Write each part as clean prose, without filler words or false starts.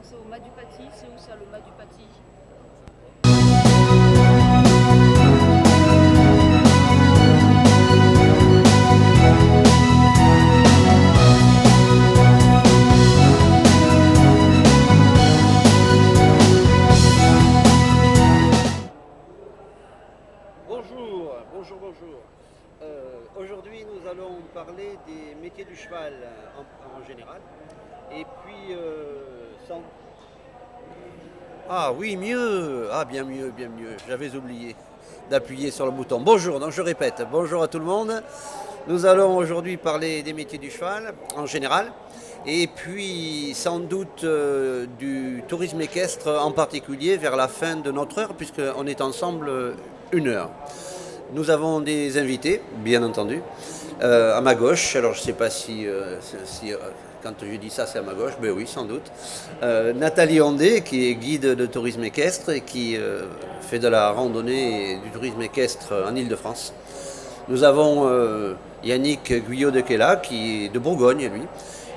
c'est au Mas du Paty. C'est où ça, le Mas du Paty? Bonjour. Aujourd'hui, nous allons parler des métiers du cheval en général. Et puis, sans... Ah oui, mieux. Ah, bien mieux. J'avais oublié d'appuyer sur le bouton. Bonjour, donc je répète. Bonjour à tout le monde. Nous allons aujourd'hui parler des métiers du cheval en général. Et puis, sans doute, du tourisme équestre en particulier vers la fin de notre heure, puisqu'on est ensemble 1 heure. Nous avons des invités, bien entendu, à ma gauche. Alors je ne sais pas si quand je dis ça, c'est à ma gauche. Ben oui, sans doute. Nathalie Ondé, qui est guide de tourisme équestre et qui fait de la randonnée et du tourisme équestre en Île-de-France. Nous avons Yannick Guyot de Quella, qui est de Bourgogne, lui,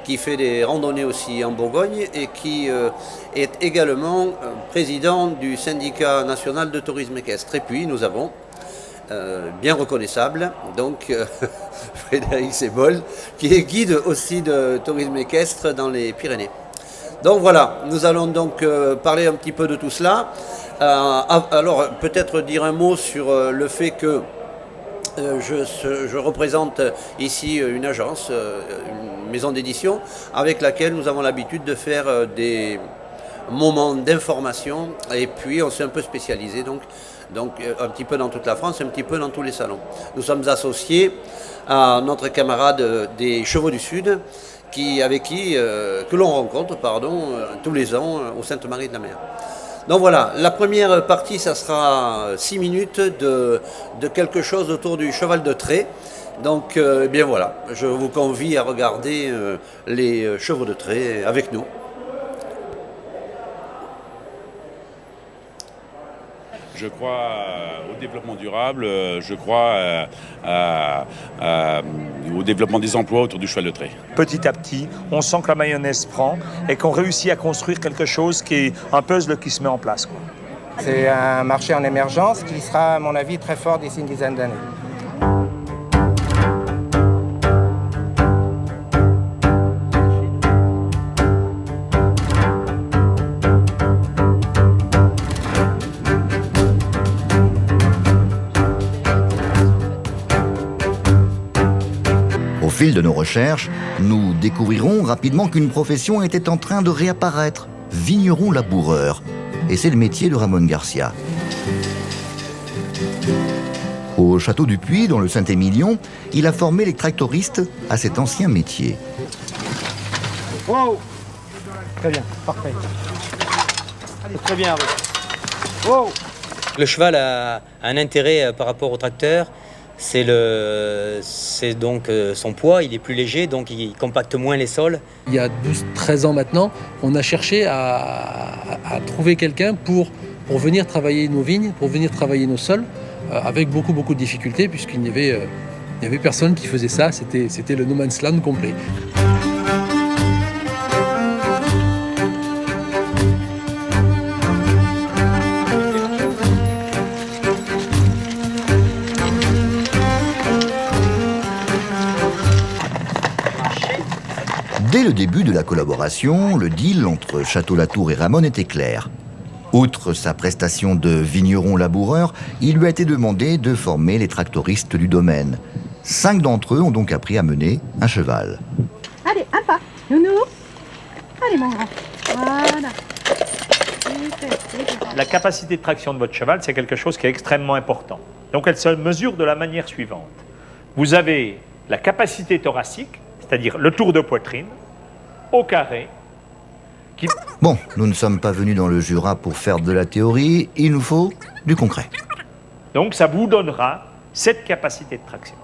qui fait des randonnées aussi en Bourgogne et qui est également président du syndicat national de tourisme équestre. Et puis nous avons bien reconnaissable, donc Frédéric Sebol, qui est guide aussi de tourisme équestre dans les Pyrénées. Donc voilà, nous allons donc parler un petit peu de tout cela. Alors peut-être dire un mot sur le fait que je représente ici une agence, une maison d'édition, avec laquelle nous avons l'habitude de faire des moments d'information, et puis on s'est un peu spécialisé donc un petit peu dans toute la France, un petit peu dans tous les salons. Nous sommes associés à notre camarade des Chevaux du Sud, que l'on rencontre tous les ans au Sainte-Marie-de-la-Mer. Donc voilà, la première partie, ça sera 6 minutes de quelque chose autour du cheval de trait. Donc bien voilà, je vous convie à regarder les chevaux de trait avec nous. Je crois au développement durable, je crois au développement des emplois autour du cheval de trait. Petit à petit, on sent que la mayonnaise prend et qu'on réussit à construire quelque chose qui est un puzzle qui se met en place, quoi. C'est un marché en émergence qui sera, à mon avis, très fort d'ici une dizaine d'années. Au fil de nos recherches, nous découvrirons rapidement qu'une profession était en train de réapparaître, vigneron laboureur. Et c'est le métier de Ramon Garcia. Au château du Puy, dans le Saint-Émilion, il a formé les tractoristes à cet ancien métier. Wow! Très bien, parfait. Très bien. Wow! Le cheval a un intérêt par rapport au tracteur. C'est donc son poids, il est plus léger, donc il compacte moins les sols. Il y a 12-13 ans maintenant, on a cherché à trouver quelqu'un pour venir travailler nos vignes, pour venir travailler nos sols, avec beaucoup de difficultés, puisqu'il n'y avait personne qui faisait ça, c'était le no man's land complet. Dès le début de la collaboration, le deal entre Château-Latour et Ramon était clair. Outre sa prestation de vigneron laboureur, il lui a été demandé de former les tractoristes du domaine. 5 d'entre eux ont donc appris à mener un cheval. Allez, un pas, nounou. Allez mon grand, voilà. La capacité de traction de votre cheval, c'est quelque chose qui est extrêmement important. Donc elle se mesure de la manière suivante. Vous avez la capacité thoracique, c'est-à-dire le tour de poitrine, au carré. Bon, nous ne sommes pas venus dans le Jura pour faire de la théorie, il nous faut du concret. Donc ça vous donnera cette capacité de traction.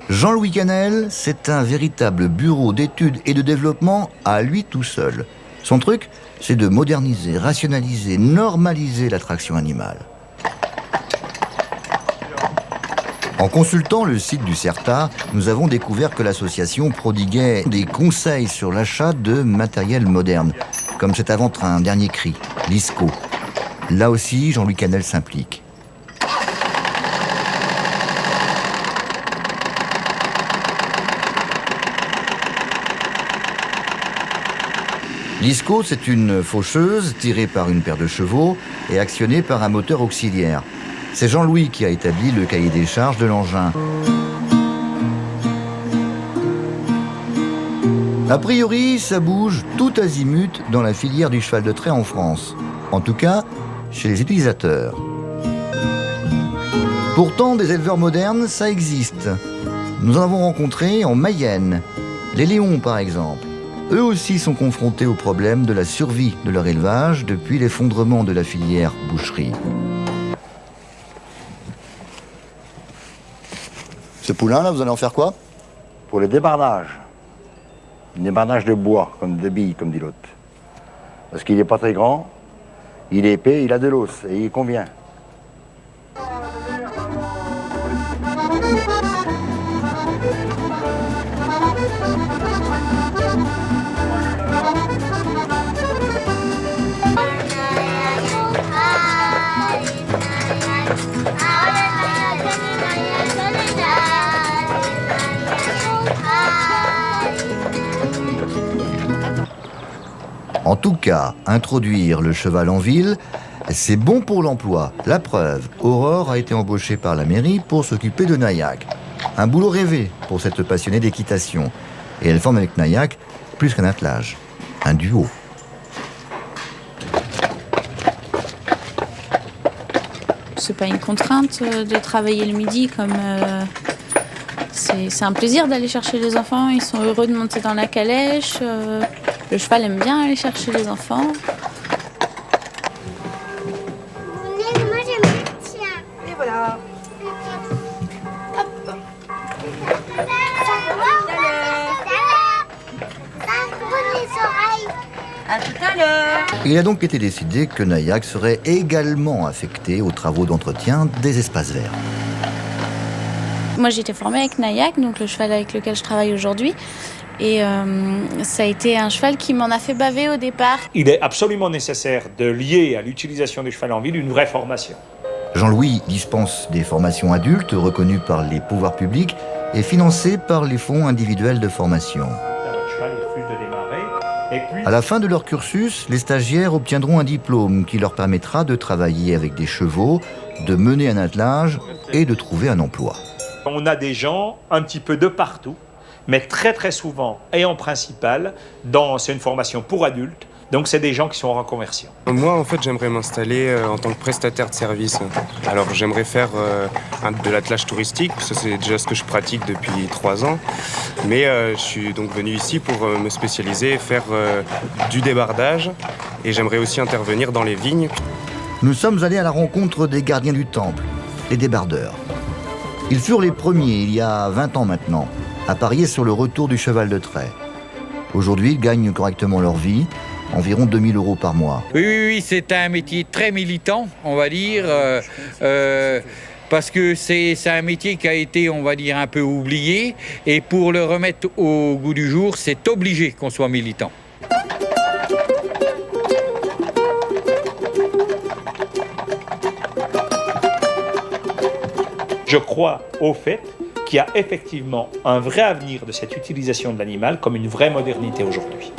Jean-Louis Canel, c'est un véritable bureau d'études et de développement à lui tout seul. Son truc, c'est de moderniser, rationaliser, normaliser la traction animale. En consultant le site du CERTA, nous avons découvert que l'association prodiguait des conseils sur l'achat de matériel moderne. comme cet avant-train, dernier cri, l'ISCO. Là aussi, Jean-Louis Canel s'implique. L'ISCO, c'est une faucheuse tirée par une paire de chevaux et actionnée par un moteur auxiliaire. C'est Jean-Louis qui a établi le cahier des charges de l'engin. A priori, ça bouge tout azimut dans la filière du cheval de trait en France. En tout cas, chez les utilisateurs. Pourtant, des éleveurs modernes, ça existe. Nous en avons rencontré en Mayenne. Les Léons, par exemple. Eux aussi sont confrontés au problème de la survie de leur élevage depuis l'effondrement de la filière boucherie. Ce poulain-là, vous allez en faire quoi? Pour le débardage. Un débardage de bois, comme de billes, comme dit l'autre. Parce qu'il n'est pas très grand, il est épais, il a de l'os et il convient. En tout cas, introduire le cheval en ville, c'est bon pour l'emploi. La preuve, Aurore a été embauchée par la mairie pour s'occuper de Nayak. Un boulot rêvé pour cette passionnée d'équitation. Et elle forme avec Nayak plus qu'un attelage, un duo. C'est pas une contrainte de travailler le midi comme... C'est un plaisir d'aller chercher les enfants, ils sont heureux de monter dans la calèche. Le cheval aime bien aller chercher les enfants. Moi j'aime le tien. Et voilà. Hop. À tout à l'heure. Il a donc été décidé que Nayak serait également affecté aux travaux d'entretien des espaces verts. Moi j'ai été formée avec Nayak, donc le cheval avec lequel je travaille aujourd'hui. Et ça a été un cheval qui m'en a fait baver au départ. Il est absolument nécessaire de lier à l'utilisation du cheval en ville une vraie formation. Jean-Louis dispense des formations adultes reconnues par les pouvoirs publics et financées par les fonds individuels de formation. À la fin de leur cursus, les stagiaires obtiendront un diplôme qui leur permettra de travailler avec des chevaux, de mener un attelage et de trouver un emploi. On a des gens un petit peu de partout, mais très souvent, et en principal, c'est une formation pour adultes, donc c'est des gens qui sont en reconversion. Moi, en fait, j'aimerais m'installer en tant que prestataire de service. Alors, j'aimerais faire de l'attelage touristique, parce que c'est déjà ce que je pratique depuis 3 ans. Mais je suis donc venu ici pour me spécialiser et faire du débardage. Et j'aimerais aussi intervenir dans les vignes. Nous sommes allés à la rencontre des gardiens du temple, les débardeurs. Ils furent les premiers, il y a 20 ans maintenant, à parier sur le retour du cheval de trait. Aujourd'hui, ils gagnent correctement leur vie, environ 2 000 € par mois. Oui, c'est un métier très militant, on va dire, parce que c'est un métier qui a été, on va dire, un peu oublié, et pour le remettre au goût du jour, c'est obligé qu'on soit militant. Je crois au fait qu'il y a effectivement un vrai avenir de cette utilisation de l'animal comme une vraie modernité aujourd'hui.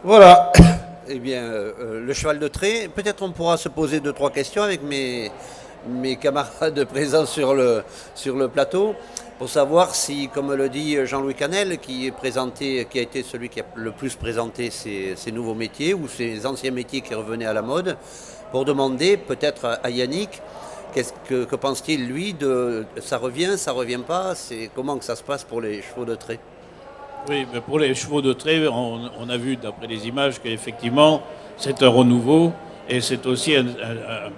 Voilà. Eh bien, le cheval de trait, peut-être on pourra se poser 2-3 questions avec mes camarades présents sur le plateau pour savoir si, comme le dit Jean-Louis Canel, qui a été celui qui a le plus présenté ces nouveaux métiers ou ces anciens métiers qui revenaient à la mode, pour demander peut-être à Yannick, que pense-t-il lui de ça revient pas, comment que ça se passe pour les chevaux de trait? Oui, mais pour les chevaux de trait, on a vu d'après les images qu'effectivement c'est un renouveau et c'est aussi un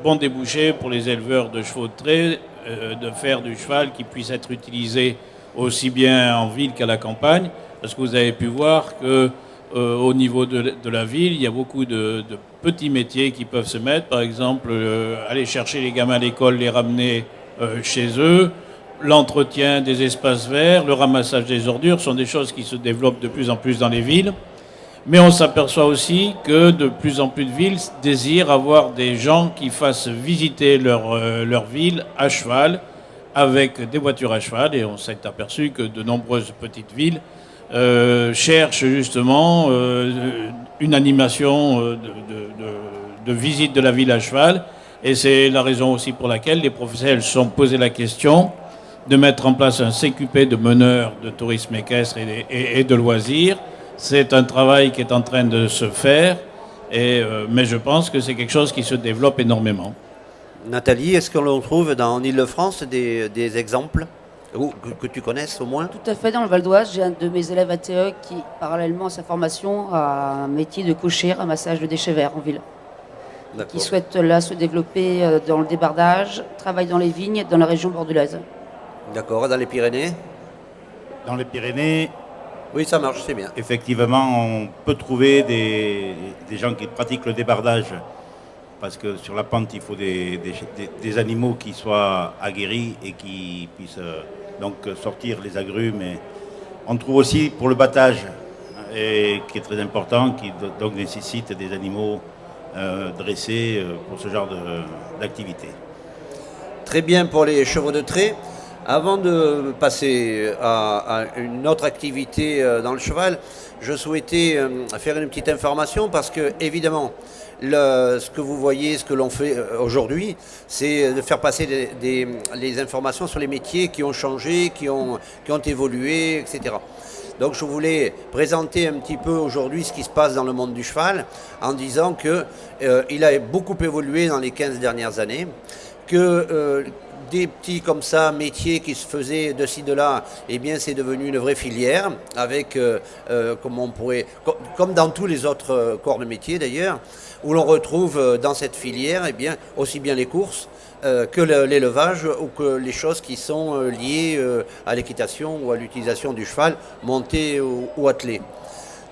bon débouché pour les éleveurs de chevaux de trait de faire du cheval qui puisse être utilisé aussi bien en ville qu'à la campagne, parce que vous avez pu voir que au niveau de la ville, il y a beaucoup de petits métiers qui peuvent se mettre, par exemple aller chercher les gamins à l'école, les ramener chez eux. L'entretien des espaces verts, le ramassage des ordures sont des choses qui se développent de plus en plus dans les villes. Mais on s'aperçoit aussi que de plus en plus de villes désirent avoir des gens qui fassent visiter leur ville à cheval, avec des voitures à cheval. Et on s'est aperçu que de nombreuses petites villes cherchent justement une animation de visite de la ville à cheval. Et c'est la raison aussi pour laquelle les professionnels se sont posé la question de mettre en place un CQP de meneurs de tourisme équestre et de loisirs. C'est un travail qui est en train de se faire, mais je pense que c'est quelque chose qui se développe énormément. Nathalie, est-ce que l'on trouve en Ile-de-France des exemples que tu connaisses au moins? Tout à fait, dans le Val d'Oise, j'ai un de mes élèves ATE qui, parallèlement à sa formation, a un métier de cocher, ramassage de déchets verts en ville. Qui souhaite là se développer dans le débardage, travaille dans les vignes dans la région bordelaise. D'accord, dans les Pyrénées? Dans les Pyrénées, oui, ça marche, c'est bien. Effectivement, on peut trouver des gens qui pratiquent le débardage, parce que sur la pente, il faut des animaux qui soient aguerris et qui puissent donc sortir les agrumes. Et on trouve aussi pour le battage, et qui est très important, qui donc nécessite des animaux dressés pour ce genre d'activité. Très bien pour les chevaux de trait. Avant de passer à une autre activité dans le cheval, je souhaitais faire une petite information parce que, évidemment, ce que vous voyez, ce que l'on fait aujourd'hui, c'est de faire passer les informations sur les métiers qui ont changé, qui ont évolué, etc. Donc je voulais présenter un petit peu aujourd'hui ce qui se passe dans le monde du cheval en disant qu'il a beaucoup évolué dans les 15 dernières années, que des petits comme ça métiers qui se faisaient de ci de là, eh bien c'est devenu une vraie filière avec comme dans tous les autres corps de métier d'ailleurs, où l'on retrouve dans cette filière eh bien aussi bien les courses que l'élevage ou que les choses qui sont liées à l'équitation ou à l'utilisation du cheval monté ou attelé.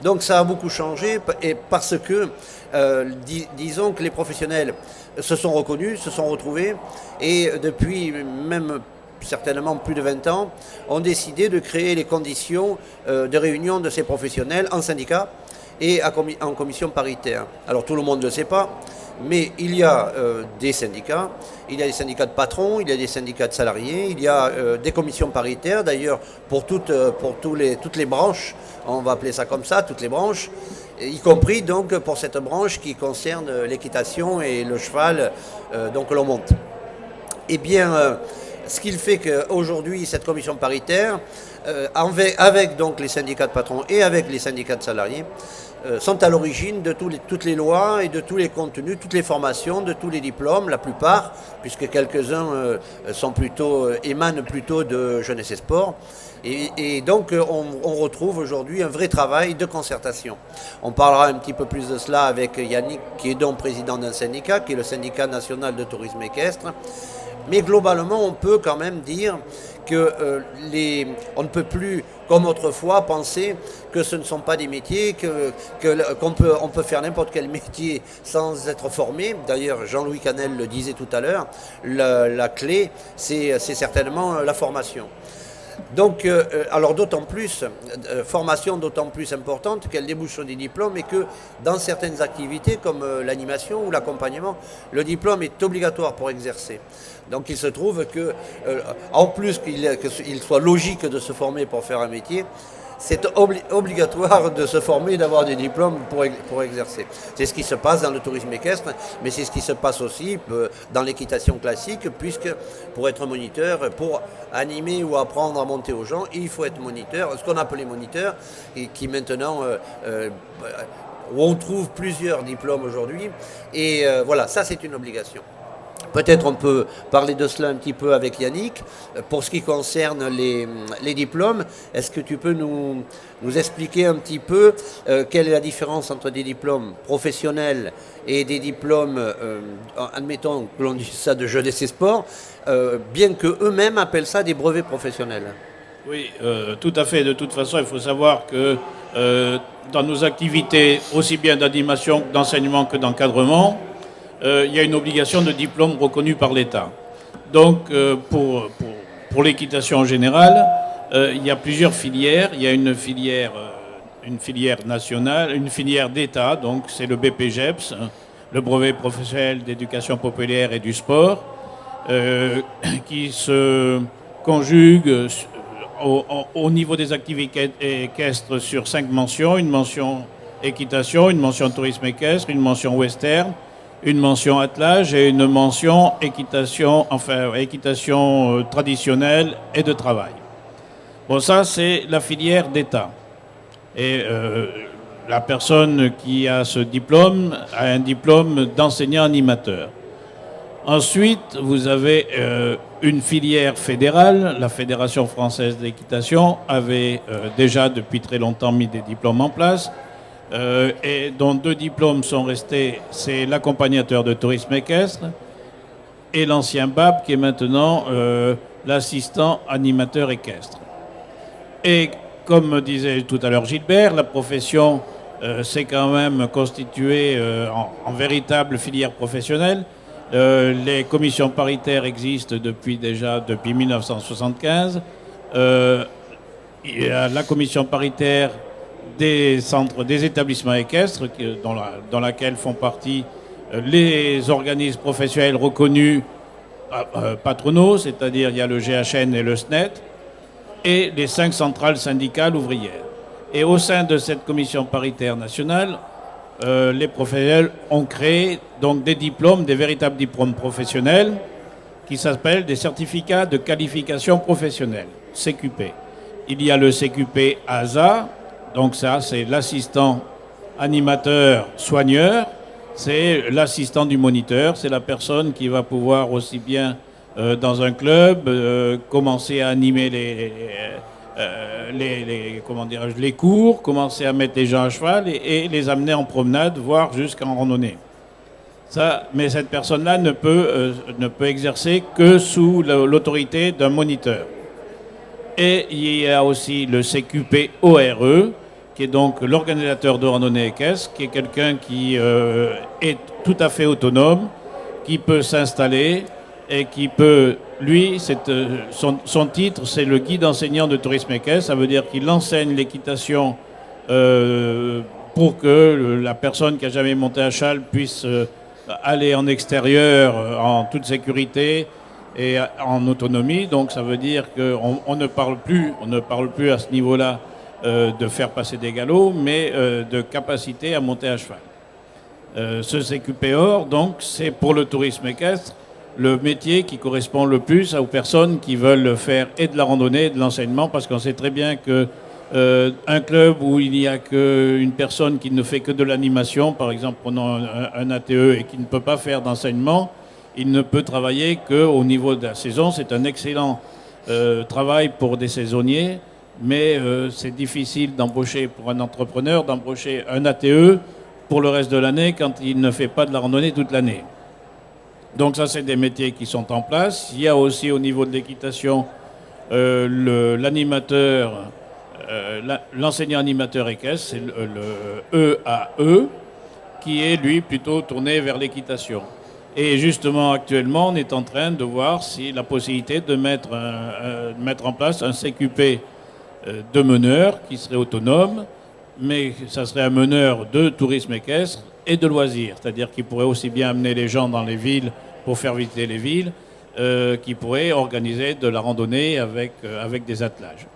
Donc ça a beaucoup changé et parce que disons que les professionnels se sont reconnus, se sont retrouvés et depuis même certainement plus de 20 ans, ont décidé de créer les conditions de réunion de ces professionnels en syndicat et en commission paritaire. Alors tout le monde ne le sait pas, mais il y a des syndicats, il y a des syndicats de patrons, il y a des syndicats de salariés, il y a des commissions paritaires d'ailleurs pour toutes les branches, on va appeler ça comme ça, toutes les branches, y compris donc pour cette branche qui concerne l'équitation et le cheval donc l'on monte. Eh bien, ce qui fait qu'aujourd'hui cette commission paritaire, avec donc les syndicats de patrons et avec les syndicats de salariés, sont à l'origine de toutes les lois et de tous les contenus, toutes les formations, de tous les diplômes, la plupart, puisque quelques-uns émanent plutôt de jeunesse et sport. Et donc on retrouve aujourd'hui un vrai travail de concertation. On parlera un petit peu plus de cela avec Yannick, qui est donc président d'un syndicat, qui est le syndicat national de tourisme équestre. Mais globalement, on peut quand même dire que on ne peut plus, comme autrefois, penser que ce ne sont pas des métiers, qu'on peut faire n'importe quel métier sans être formé. D'ailleurs, Jean-Louis Canel le disait tout à l'heure, la clé, c'est certainement la formation. Donc, alors d'autant plus, formation d'autant plus importante qu'elle débouche sur des diplômes et que dans certaines activités comme l'animation ou l'accompagnement, le diplôme est obligatoire pour exercer. Donc il se trouve que, en plus qu'il soit logique de se former pour faire un métier, c'est obligatoire de se former et d'avoir des diplômes pour exercer. C'est ce qui se passe dans le tourisme équestre, mais c'est ce qui se passe aussi dans l'équitation classique, puisque pour être moniteur, pour animer ou apprendre à monter aux gens, il faut être moniteur, ce qu'on appelait moniteur, et qui maintenant, où on trouve plusieurs diplômes aujourd'hui. Et voilà, ça c'est une obligation. Peut-être on peut parler de cela un petit peu avec Yannick. Pour ce qui concerne les diplômes, est-ce que tu peux nous expliquer un petit peu quelle est la différence entre des diplômes professionnels et des diplômes, admettons que l'on dise ça de jeunesse et sport, bien qu'eux-mêmes appellent ça des brevets professionnels? Oui, tout à fait. De toute façon, il faut savoir que dans nos activités, aussi bien d'animation, d'enseignement que d'encadrement, il y a une obligation de diplôme reconnue par l'État. Donc, pour l'équitation en général, il y a plusieurs filières. Il y a une filière nationale, une filière d'État, donc c'est le BPGEPS, le brevet professionnel d'éducation populaire et du sport, qui se conjugue au niveau des activités équestres sur 5 mentions, une mention équitation, une mention tourisme équestre, une mention western, une mention attelage et une mention équitation traditionnelle et de travail. Bon, ça c'est la filière d'État. Et la personne qui a ce diplôme a un diplôme d'enseignant animateur. Ensuite, vous avez une filière fédérale. La Fédération française d'équitation avait déjà depuis très longtemps mis des diplômes en place, et dont 2 diplômes sont restés. C'est l'accompagnateur de tourisme équestre et l'ancien BAP qui est maintenant l'assistant animateur équestre. Et comme disait tout à l'heure Gilbert, la profession s'est quand même constituée en véritable filière professionnelle. Les commissions paritaires existent depuis 1975. Il y a la commission paritaire des centres, des établissements équestres, dans laquelle font partie les organismes professionnels reconnus patronaux, c'est-à-dire il y a le GHN et le SNET, et les 5 centrales syndicales ouvrières. Et au sein de cette commission paritaire nationale, les professionnels ont créé donc des diplômes, des véritables diplômes professionnels qui s'appellent des certificats de qualification professionnelle, CQP. Il y a le CQP ASA, donc ça c'est l'assistant animateur soigneur, c'est l'assistant du moniteur, c'est la personne qui va pouvoir aussi bien dans un club commencer à animer les cours, commencer à mettre les gens à cheval et les amener en promenade, voire jusqu'en randonnée. Mais cette personne-là ne peut exercer que sous l'autorité d'un moniteur. Et il y a aussi le CQP ORE, qui est donc l'organisateur de randonnée équestre, qui est quelqu'un qui est tout à fait autonome, qui peut s'installer et qui peut, lui, son titre, c'est le guide enseignant de tourisme équestre. Ça veut dire qu'il enseigne l'équitation pour que la personne qui n'a jamais monté à cheval puisse aller en extérieur en toute sécurité et en autonomie. Donc ça veut dire qu'on ne parle plus à ce niveau-là de faire passer des galops, mais de capacité à monter à cheval. Ce CQP-OR, donc, c'est pour le tourisme équestre le métier qui correspond le plus aux personnes qui veulent faire et de la randonnée et de l'enseignement, parce qu'on sait très bien que un club où il n'y a qu'une personne qui ne fait que de l'animation, par exemple prenons un ATE et qui ne peut pas faire d'enseignement, il ne peut travailler qu'au niveau de la saison. C'est un excellent travail pour des saisonniers, mais c'est difficile d'embaucher pour un entrepreneur, d'embaucher un ATE pour le reste de l'année quand il ne fait pas de la randonnée toute l'année. Donc ça, c'est des métiers qui sont en place. Il y a aussi au niveau de l'équitation l'animateur, l'enseignant animateur équestre, c'est le EAE, qui est lui plutôt tourné vers l'équitation. Et justement, actuellement, on est en train de voir si la possibilité de mettre en place un CQP de meneur qui serait autonome, mais ça serait un meneur de tourisme équestre et de loisirs, c'est-à-dire qu'il pourrait aussi bien amener les gens dans les villes pour faire visiter les villes, qui pourrait organiser de la randonnée avec des attelages.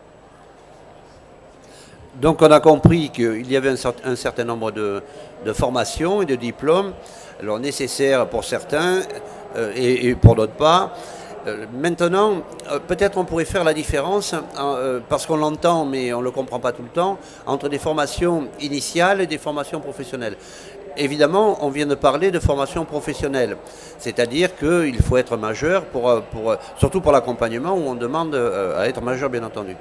Donc on a compris qu'il y avait un certain nombre de formations et de diplômes, alors nécessaires pour certains et pour d'autres pas. Maintenant, peut-être on pourrait faire la différence, parce qu'on l'entend mais on ne le comprend pas tout le temps, entre des formations initiales et des formations professionnelles. évidemment, on vient de parler de formation professionnelle. C'est-à-dire qu'il faut être majeur, surtout pour l'accompagnement, où on demande à être majeur, bien entendu.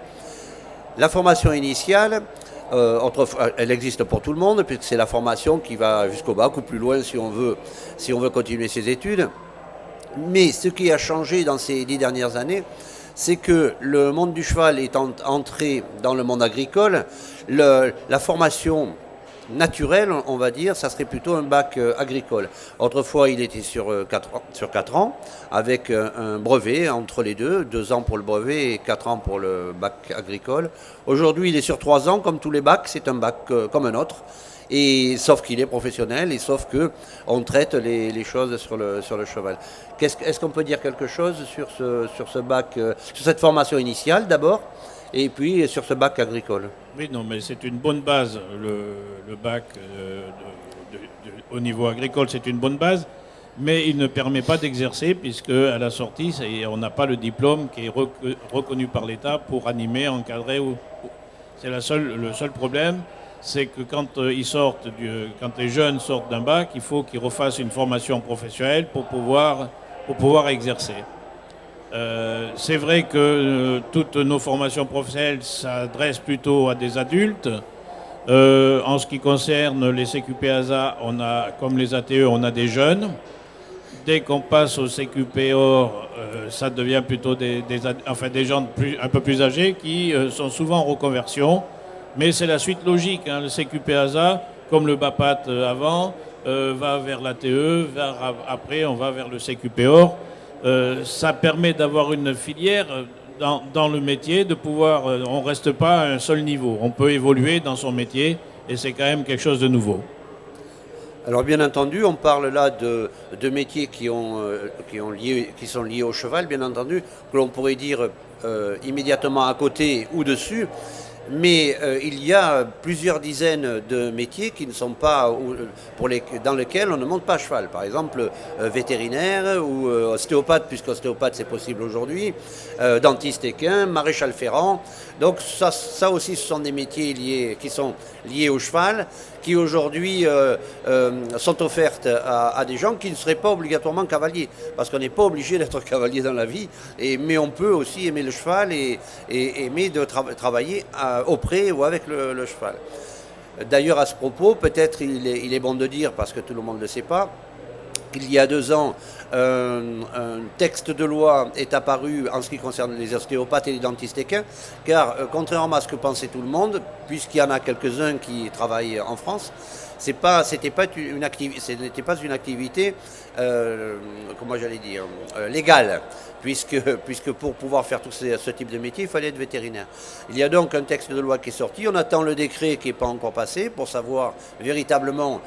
La formation initiale, elle existe pour tout le monde, puisque c'est la formation qui va jusqu'au bac ou plus loin si on veut continuer ses études. Mais ce qui a changé dans ces 10 dernières années, c'est que le monde du cheval est entré dans le monde agricole. La formation naturelle, on va dire, ça serait plutôt un bac agricole. Autrefois, il était sur 4 ans, avec un brevet entre les deux, 2 ans pour le brevet et 4 ans pour le bac agricole. Aujourd'hui, il est sur 3 ans, comme tous les bacs, c'est un bac comme un autre. Et sauf qu'il est professionnel et sauf qu'on traite les choses sur le cheval. Est-ce qu'on peut dire quelque chose sur ce bac, sur cette formation initiale d'abord, et puis sur ce bac agricole? Oui, non, mais c'est une bonne base. Le bac au niveau agricole, c'est une bonne base, mais il ne permet pas d'exercer puisque à la sortie, on n'a pas le diplôme qui est reconnu par l'État pour animer, encadrer. C'est le seul problème. C'est que quand les jeunes sortent d'un bac, il faut qu'ils refassent une formation professionnelle pour pouvoir exercer. C'est vrai que toutes nos formations professionnelles s'adressent plutôt à des adultes. En ce qui concerne les CQP-ASA, comme les ATE, on a des jeunes. Dès qu'on passe au CQP Or, ça devient plutôt des gens un peu plus âgés qui sont souvent en reconversion. Mais c'est la suite logique. Le CQP-ASA, comme le BAPAT avant, va vers l'ATE, après on va vers le CQP-OR. Ça permet d'avoir une filière dans le métier, de pouvoir, on ne reste pas à un seul niveau. On peut évoluer dans son métier et c'est quand même quelque chose de nouveau. Alors bien entendu, on parle là de métiers qui sont liés au cheval, bien entendu, que l'on pourrait dire immédiatement à côté ou dessus. Mais il y a plusieurs dizaines de métiers qui ne sont pas dans lesquels on ne monte pas à cheval. Par exemple, vétérinaire ou ostéopathe, puisqu'ostéopathe c'est possible aujourd'hui, dentiste équin, maréchal ferrant. Donc ça aussi, ce sont des métiers qui sont liés au cheval, qui aujourd'hui sont offertes à des gens qui ne seraient pas obligatoirement cavaliers, parce qu'on n'est pas obligé d'être cavalier dans la vie, mais on peut aussi aimer le cheval et aimer de travailler auprès ou avec le cheval. D'ailleurs, à ce propos, peut-être il est bon de dire, parce que tout le monde ne le sait pas, qu'il y a 2 ans, un texte de loi est apparu en ce qui concerne les ostéopathes et les dentistes équins, car contrairement à ce que pensait tout le monde, puisqu'il y en a quelques-uns qui travaillent en France, ce n'était pas une activité, légale, puisque pour pouvoir faire tout ce type de métier, il fallait être vétérinaire. Il y a donc un texte de loi qui est sorti, on attend le décret qui n'est pas encore passé pour savoir véritablement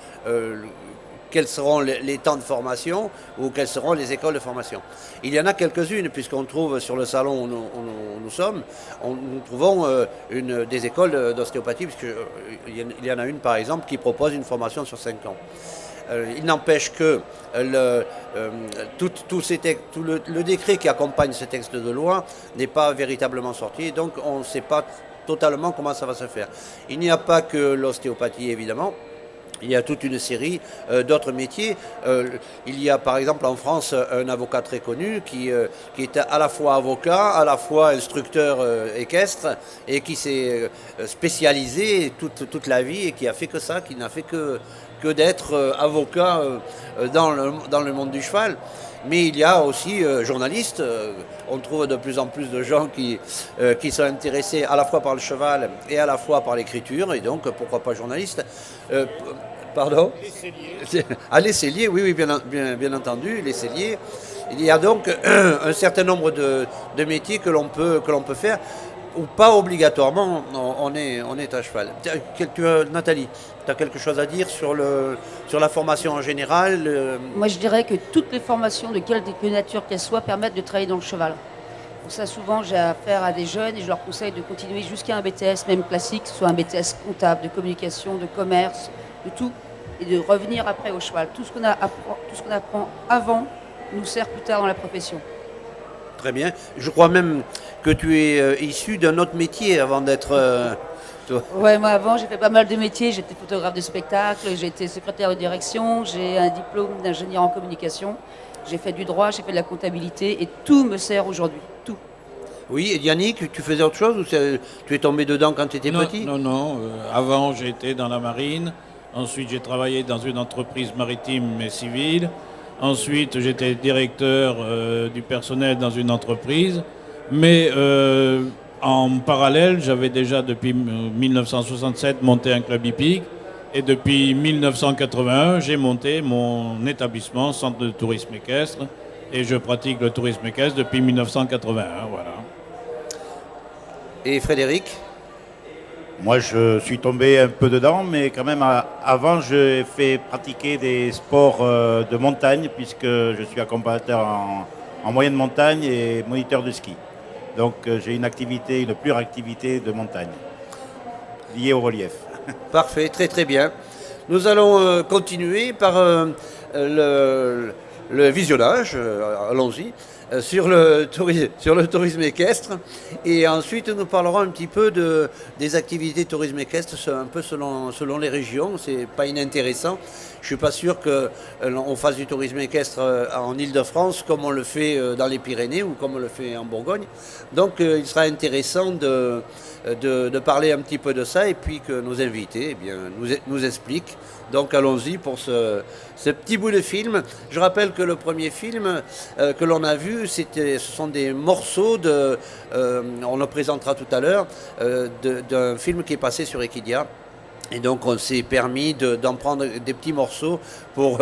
quels seront les temps de formation ou quelles seront les écoles de formation. Il y en a quelques-unes, puisqu'on trouve sur le salon où nous sommes, nous trouvons des écoles d'ostéopathie, puisqu'il y en a une par exemple qui propose une formation sur 5 ans. Il n'empêche que le décret qui accompagne ce texte de loi n'est pas véritablement sorti, donc on ne sait pas totalement comment ça va se faire. Il n'y a pas que l'ostéopathie, évidemment. Il y a toute une série d'autres métiers. Il y a par exemple en France un avocat très connu qui est à la fois avocat, à la fois instructeur équestre et qui s'est spécialisé toute la vie et qui a fait que ça, qui n'a fait que d'être avocat dans le monde du cheval. Mais il y a aussi journalistes. On trouve de plus en plus de gens qui sont intéressés à la fois par le cheval et à la fois par l'écriture, et donc pourquoi pas journalistes. Pardon ? Les selliers. Ah, les selliers, oui, bien entendu, les selliers. Il y a donc un certain nombre de métiers que l'on peut faire, ou pas obligatoirement, on est à cheval. Nathalie, tu as quelque chose à dire sur la formation en général Moi, je dirais que toutes les formations, de quelque nature qu'elles soient, permettent de travailler dans le cheval. Pour ça, souvent, j'ai affaire à des jeunes et je leur conseille de continuer jusqu'à un BTS, même classique, soit un BTS comptable, de communication, de commerce, de tout, et de revenir après au cheval. Tout ce qu'on apprend avant nous sert plus tard dans la profession. Très bien. Je crois même que tu es issu d'un autre métier avant d'être toi? Ouais, moi avant, j'ai fait pas mal de métiers. J'étais photographe de spectacle, j'ai été secrétaire de direction, j'ai un diplôme d'ingénieur en communication, j'ai fait du droit, j'ai fait de la comptabilité et tout me sert aujourd'hui. Tout. Oui, et Yannick, tu faisais autre chose ou tu es tombé dedans quand tu étais petit? Non. Avant, j'ai été dans la marine. Ensuite, j'ai travaillé dans une entreprise maritime et civile. Ensuite, j'étais directeur du personnel dans une entreprise. Mais en parallèle, j'avais déjà depuis 1967 monté un club hippique. Et depuis 1981, j'ai monté mon établissement, Centre de tourisme équestre. Et je pratique le tourisme équestre depuis 1981. Voilà. Et Frédéric? Moi, je suis tombé un peu dedans, mais quand même, avant, j'ai fait pratiquer des sports de montagne, puisque je suis accompagnateur en moyenne montagne et moniteur de ski. Donc, j'ai une pure activité de montagne, liée au relief. Parfait, très très bien. Nous allons continuer par le visionnage, allons-y, sur le tourisme équestre. Et ensuite, nous parlerons un petit peu des activités tourisme équestre, un peu selon les régions. C'est pas inintéressant. Je suis pas sûr qu'on fasse du tourisme équestre en Île-de-France comme on le fait dans les Pyrénées ou comme on le fait en Bourgogne. Donc, il sera intéressant de parler un petit peu de ça et puis que nos invités nous expliquent. Donc allons-y pour ce petit bout de film. Je rappelle que le premier film que l'on a vu, ce sont des morceaux on le présentera tout à l'heure, d'un film qui est passé sur Equidia. Et donc on s'est permis d'en prendre des petits morceaux pour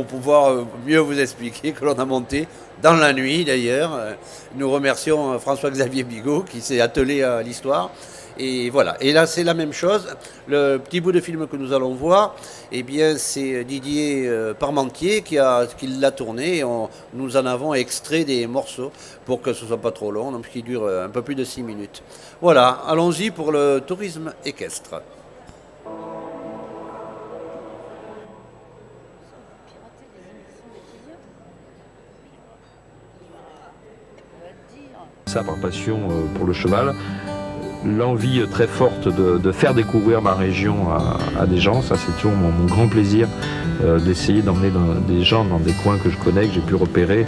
pouvoir mieux vous expliquer, que l'on a monté dans la nuit d'ailleurs. Nous remercions François-Xavier Bigot qui s'est attelé à l'histoire. Et voilà. Et là, c'est la même chose. Le petit bout de film que nous allons voir, eh bien, c'est Didier Parmentier qui l'a tourné. Nous en avons extrait des morceaux pour que ce ne soit pas trop long, donc qui dure un peu plus de 6 minutes. Voilà. Allons-y pour le tourisme équestre. Ça par passion pour le cheval. L'envie très forte de faire découvrir ma région à des gens, ça c'est toujours mon grand plaisir d'essayer d'emmener des gens dans des coins que je connais, que j'ai pu repérer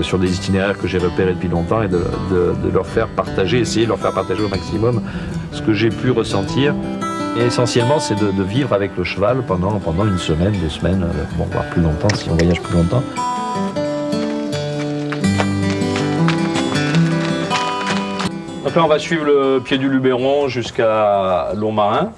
sur des itinéraires que j'ai repérés depuis longtemps et de leur faire partager, essayer de leur faire partager au maximum ce que j'ai pu ressentir. Et essentiellement c'est de vivre avec le cheval pendant une semaine, 2 semaines, voire plus longtemps si on voyage plus longtemps. Donc là, on va suivre le pied du Luberon jusqu'à Lourmarin.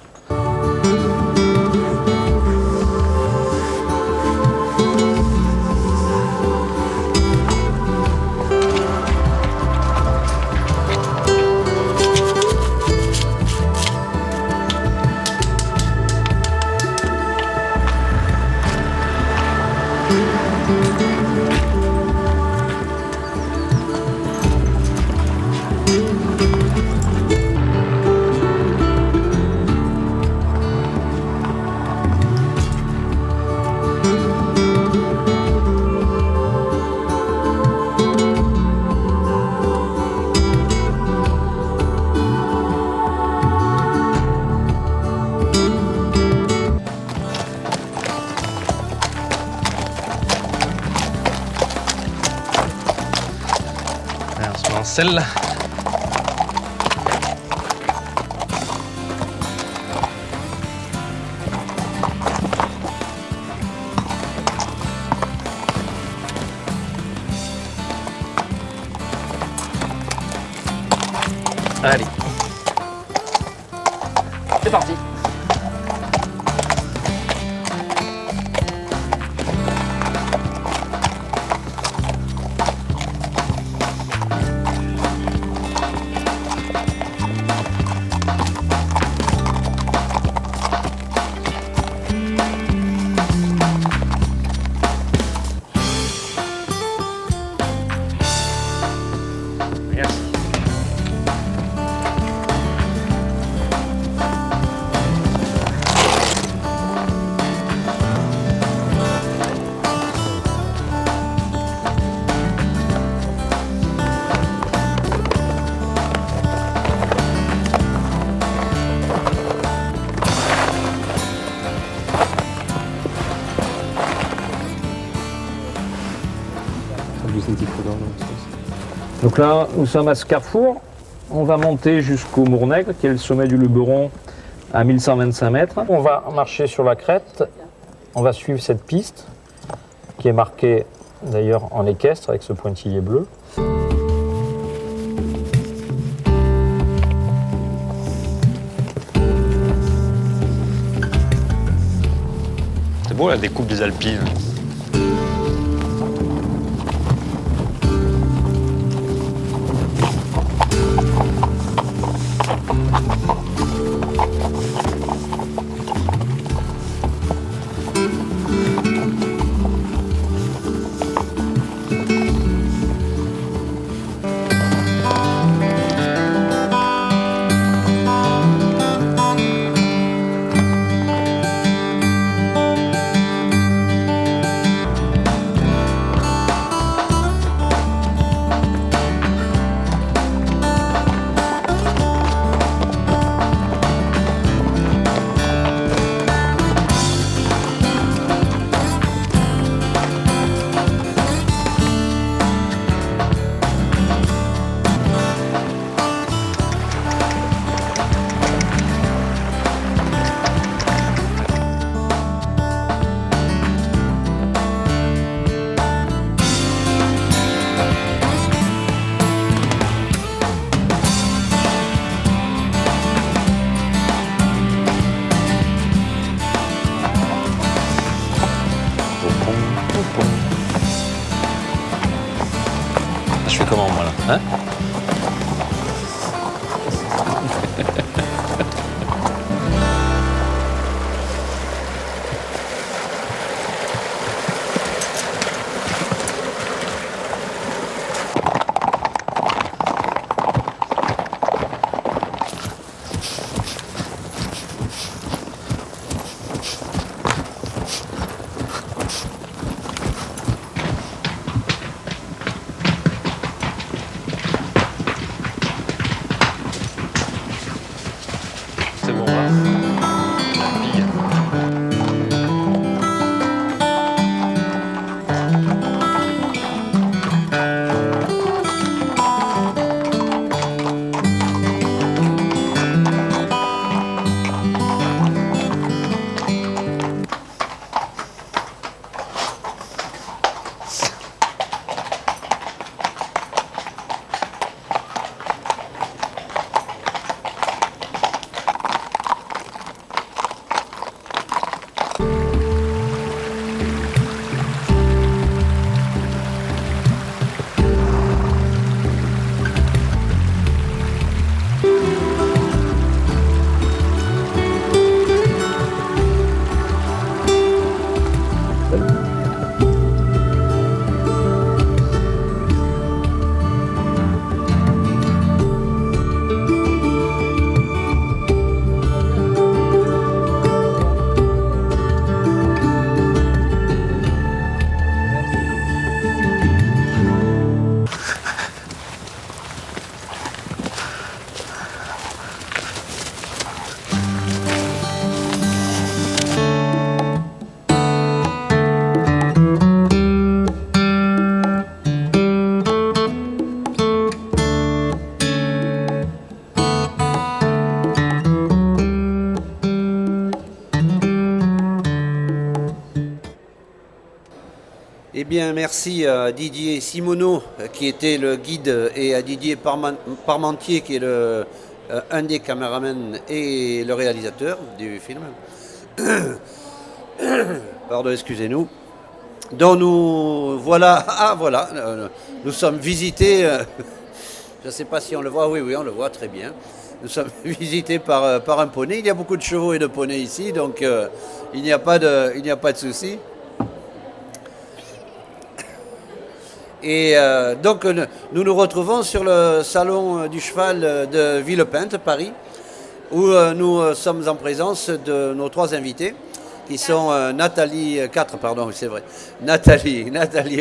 Celle-là. Allez. C'est parti. juste un petit peu dans l'autre sens. Donc là, nous sommes à ce carrefour. On va monter jusqu'au Mournègre, qui est le sommet du Luberon, à 1125 mètres. On va marcher sur la crête. On va suivre cette piste, qui est marquée d'ailleurs en équestre avec ce pointillé bleu. C'est beau la découpe des Alpines. Je fais comment moi là, hein? C'est bon là. Eh bien, merci à Didier Simoneau, qui était le guide, et à Didier Parmentier, qui est un des caméramans et le réalisateur du film. Pardon, excusez-nous. Donc nous voilà, nous sommes visités, je ne sais pas si on le voit, oui, on le voit très bien. Nous sommes visités par un poney. Il y a beaucoup de chevaux et de poneys ici, donc il n'y a pas de souci. Et donc nous nous retrouvons sur le salon du cheval de Villepinte, Paris, où nous sommes en présence de nos trois invités, qui sont Nathalie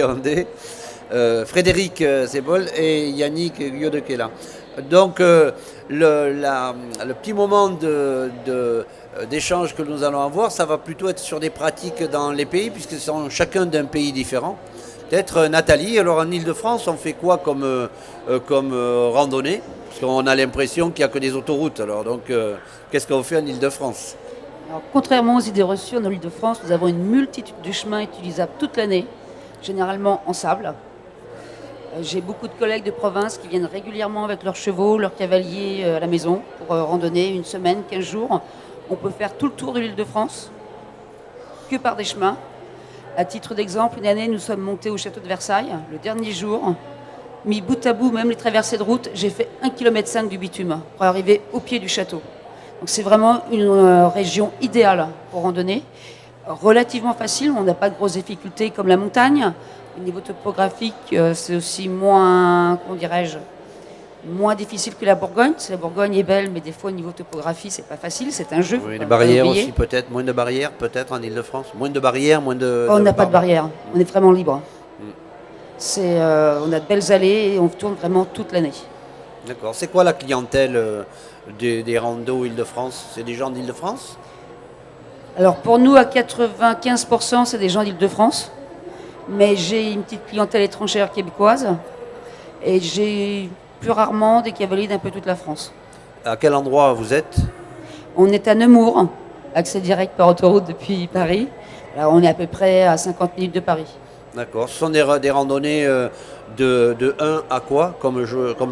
Ondé, Frédéric Sebol et Yannick Guillaudequela. Donc le petit moment d'échange que nous allons avoir, ça va plutôt être sur des pratiques dans les pays, puisqu'ils sont chacun d'un pays différent. Peut-être Nathalie, alors en Ile-de-France, on fait quoi comme randonnée? Parce qu'on a l'impression qu'il n'y a que des autoroutes. Alors donc, qu'est-ce qu'on fait en Ile-de-France? Alors, contrairement aux idées reçues, en Ile-de-France, nous avons une multitude de chemins utilisables toute l'année, généralement en sable. J'ai beaucoup de collègues de province qui viennent régulièrement avec leurs chevaux, leurs cavaliers à la maison pour randonner une semaine, 15 jours. On peut faire tout le tour de l'Île-de-France que par des chemins. À titre d'exemple, une année, nous sommes montés au château de Versailles, le dernier jour. Mis bout à bout, même les traversées de route, j'ai fait 1,5 km du bitume pour arriver au pied du château. Donc c'est vraiment une région idéale pour randonner. Relativement facile, on n'a pas de grosses difficultés comme la montagne. Au niveau topographique, c'est aussi moins, comment dirais-je, moins difficile que la Bourgogne. La Bourgogne est belle, mais des fois au niveau topographie, c'est pas facile, c'est un jeu. Oui, les barrières aussi peut-être, moins de barrières peut-être en Ile-de-France. Moins de barrières, moins de... On n'a pas de barrières, on est vraiment libre. On a de belles allées et on tourne vraiment toute l'année. D'accord. C'est quoi la clientèle des randos Île-de-France? C'est des gens d'Île-de-France? Alors pour nous, à 95%, c'est des gens d'Île-de-France. Mais j'ai une petite clientèle étrangère québécoise. Et j'ai plus rarement des cavaliers d'un peu toute la France. À quel endroit vous êtes? On est à Nemours, accès direct par autoroute depuis Paris. Là, on est à peu près à 50 minutes de Paris. D'accord. Ce sont des randonnées de 1 à quoi comme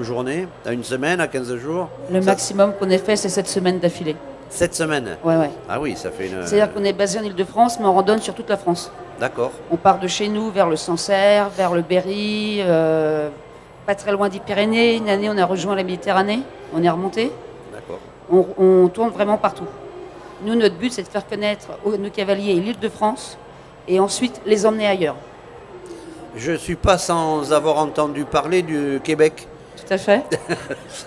journée? À une semaine, à 15 jours? Le maximum qu'on ait fait, c'est 7 semaines d'affilée. 7 semaines? Ouais. Ah oui, ça fait une... C'est-à-dire qu'on est basé en Ile-de-France, mais on randonne sur toute la France. D'accord. On part de chez nous vers le Sancerre, vers le Berry, pas très loin des Pyrénées. Une année, on a rejoint la Méditerranée, on est remonté. D'accord. On tourne vraiment partout. Nous, notre but, c'est de faire connaître nos cavaliers l'Île-de-France et ensuite les emmener ailleurs. Je ne suis pas sans avoir entendu parler du Québec. Tout à fait.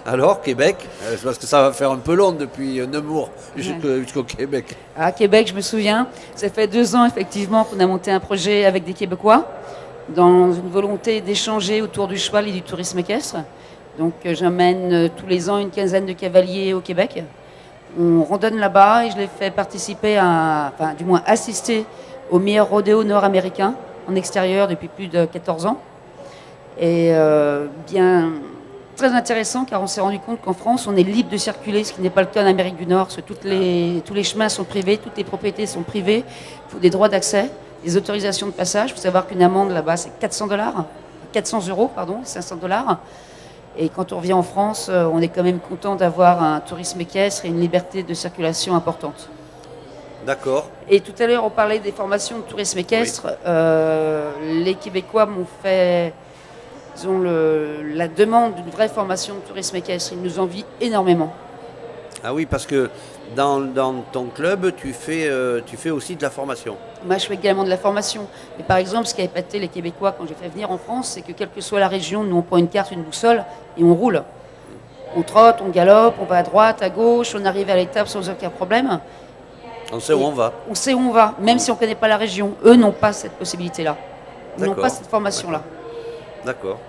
Alors, Québec, parce que ça va faire un peu long depuis Nemours jusqu'au Québec. À Québec, je me souviens, ça fait 2 ans effectivement qu'on a monté un projet avec des Québécois dans une volonté d'échanger autour du cheval et du tourisme équestre. Donc j'emmène tous les ans une quinzaine de cavaliers au Québec. On randonne là-bas et je les fais participer du moins assister au meilleur rodéo nord-américain en extérieur depuis plus de 14 ans. Et bien très intéressant car on s'est rendu compte qu'en France, on est libre de circuler, ce qui n'est pas le cas en Amérique du Nord, parce que tous les chemins sont privés, toutes les propriétés sont privées, il faut des droits d'accès, des autorisations de passage. Il faut savoir qu'une amende là-bas, c'est 400 €, pardon, 500 $. Et quand on revient en France, on est quand même content d'avoir un tourisme équestre et une liberté de circulation importante. D'accord. Et tout à l'heure, on parlait des formations de tourisme équestre. Oui. Les Québécois m'ont fait... Ils ont la demande d'une vraie formation de tourisme équestre. Ils nous envient énormément. Ah oui, parce que dans ton club, tu fais aussi de la formation. Moi, je fais également de la formation. Mais par exemple, ce qui a épaté les Québécois quand j'ai fait venir en France, c'est que quelle que soit la région, nous on prend une carte, une boussole et on roule. On trotte, on galope, on va à droite, à gauche, on arrive à l'étape sans aucun problème. On sait où on va. On sait où on va, même si on ne connaît pas la région. Eux n'ont pas cette possibilité-là. Ils n'ont pas cette formation-là. D'accord.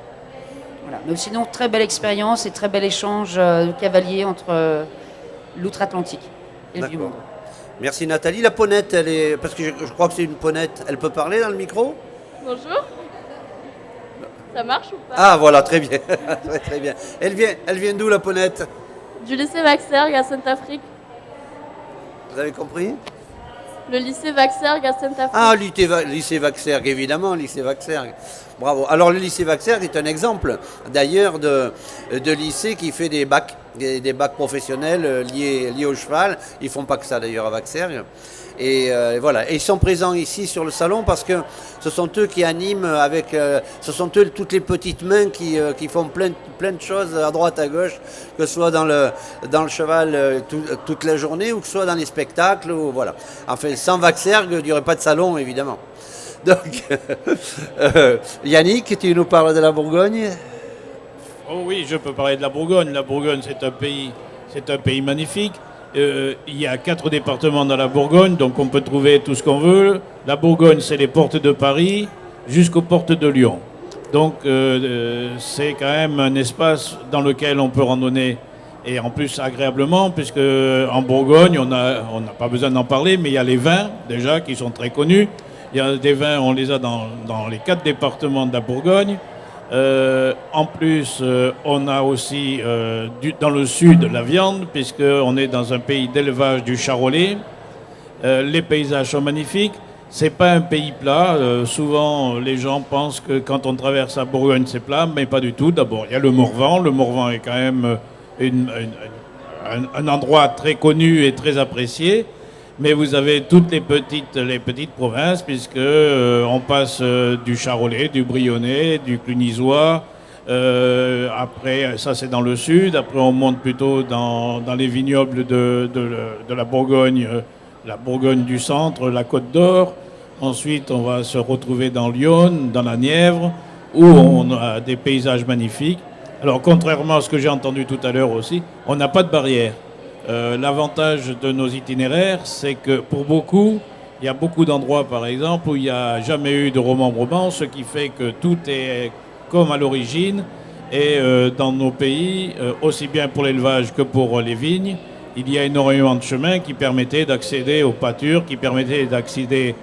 Voilà. Mais sinon, très belle expérience et très bel échange de cavaliers entre l'outre-Atlantique et le Vieux-Monde. Merci Nathalie. La ponette, elle est... parce que je crois que c'est une ponette, elle peut parler dans le micro? Bonjour. Ça marche ou pas? Ah voilà, très bien. Très bien. Elle vient d'où la ponette? Du lycée Vaxergue à Sainte-Afrique. Vous avez compris? Le lycée Vaxergue à Sainte-Afrique. Ah, lycée Vaxergue, évidemment, lycée Vaxergue. Bravo. Alors le lycée Vaxergue est un exemple d'ailleurs de lycée qui fait des bacs professionnels liés au cheval. Ils font pas que ça d'ailleurs à Vaxergue. Et voilà. Et ils sont présents ici sur le salon parce que ce sont eux qui animent ce sont eux toutes les petites mains qui font plein de choses à droite, à gauche, que ce soit dans le cheval toute la journée ou que ce soit dans les spectacles. Ou, voilà. Enfin, sans Vaxergue, il n'y aurait pas de salon, évidemment. Donc, Yannick, tu nous parles de la Bourgogne? Oh oui, je peux parler de la Bourgogne. La Bourgogne, c'est un pays magnifique. Il y a 4 départements dans la Bourgogne, donc on peut trouver tout ce qu'on veut. La Bourgogne, c'est les portes de Paris jusqu'aux portes de Lyon. Donc c'est quand même un espace dans lequel on peut randonner, et en plus agréablement, puisque en Bourgogne, on n'a pas besoin d'en parler, mais il y a les vins déjà qui sont très connus. Il y a des vins, on les a dans les 4 départements de la Bourgogne. En plus, on a aussi dans le sud la viande, puisqu'on est dans un pays d'élevage du charolais. Les paysages sont magnifiques. C'est pas un pays plat. Souvent, les gens pensent que quand on traverse la Bourgogne, c'est plat, mais pas du tout. D'abord, il y a le Morvan. Le Morvan est quand même un endroit très connu et très apprécié. Mais vous avez toutes les petites provinces, puisque on passe du Charolais, du Brionnais, du Clunisois. Après, ça c'est dans le sud. Après, on monte plutôt dans les vignobles de la Bourgogne du centre, la Côte d'Or. Ensuite, on va se retrouver dans Lyon, dans la Nièvre, où on a des paysages magnifiques. Alors, contrairement à ce que j'ai entendu tout à l'heure aussi, on n'a pas de barrière. L'avantage de nos itinéraires, c'est que pour beaucoup, il y a beaucoup d'endroits, par exemple, où il n'y a jamais eu de remembrement, ce qui fait que tout est comme à l'origine. Et dans nos pays, aussi bien pour l'élevage que pour les vignes, il y a énormément de chemins qui permettaient d'accéder aux pâtures, qui permettaient d'accéder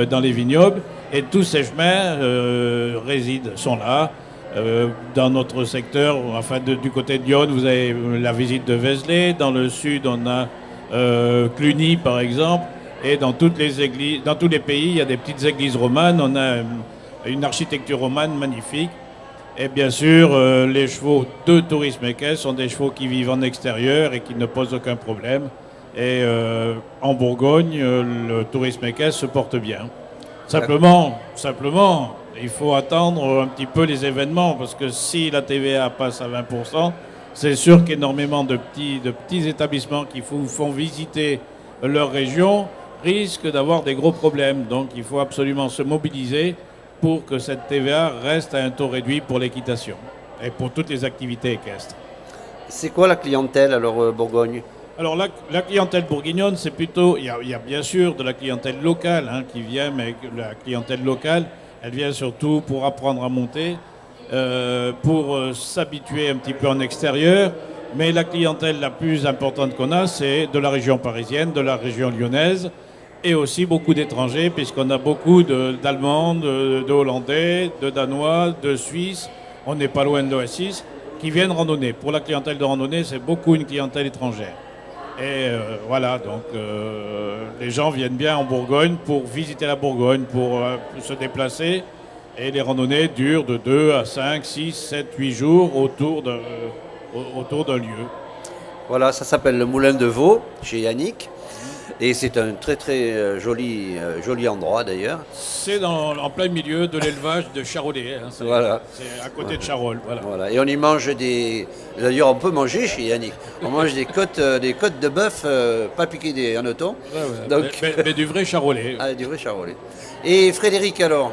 dans les vignobles. Et tous ces chemins sont là. Dans notre secteur, enfin du côté de Lyon, vous avez la visite de Vézelay. Dans le sud, on a Cluny, par exemple. Et dans toutes les églises, dans tous les pays, il y a des petites églises romanes. On a une architecture romane magnifique. Et bien sûr, les chevaux de tourisme équestre sont des chevaux qui vivent en extérieur et qui ne posent aucun problème. Et en Bourgogne, le tourisme équestre se porte bien. Simplement, il faut attendre un petit peu les événements, parce que si la TVA passe à 20%, c'est sûr qu'énormément de petits établissements qui vous font visiter leur région risquent d'avoir des gros problèmes. Donc il faut absolument se mobiliser pour que cette TVA reste à un taux réduit pour l'équitation et pour toutes les activités équestres. C'est quoi la clientèle alors Bourgogne? Alors la clientèle bourguignonne, c'est plutôt, il y a bien sûr de la clientèle locale qui vient, mais la clientèle locale, elle vient surtout pour apprendre à monter, pour s'habituer un petit peu en extérieur. Mais la clientèle la plus importante qu'on a, c'est de la région parisienne, de la région lyonnaise, et aussi beaucoup d'étrangers, puisqu'on a beaucoup d'Allemands, de Hollandais, de Danois, de Suisses, on n'est pas loin de l'Oasis, qui viennent randonner. Pour la clientèle de randonnée, c'est beaucoup une clientèle étrangère. Et voilà, donc les gens viennent bien en Bourgogne pour visiter la Bourgogne, pour se déplacer. Et les randonnées durent de 2 à 5, 6, 7, 8 jours autour d'un lieu. Voilà, ça s'appelle le Moulin de Vaux, chez Yannick. Et c'est un très très joli endroit d'ailleurs. C'est en plein milieu de l'élevage de Charolais. Voilà. C'est à côté de Charolles. Voilà. Et on y mange D'ailleurs, on peut manger chez Yannick. On mange des côtes de bœuf, pas piquées des hannetons. Donc... Mais du vrai Charolais. Ah, du vrai Charolais. Et Frédéric, alors,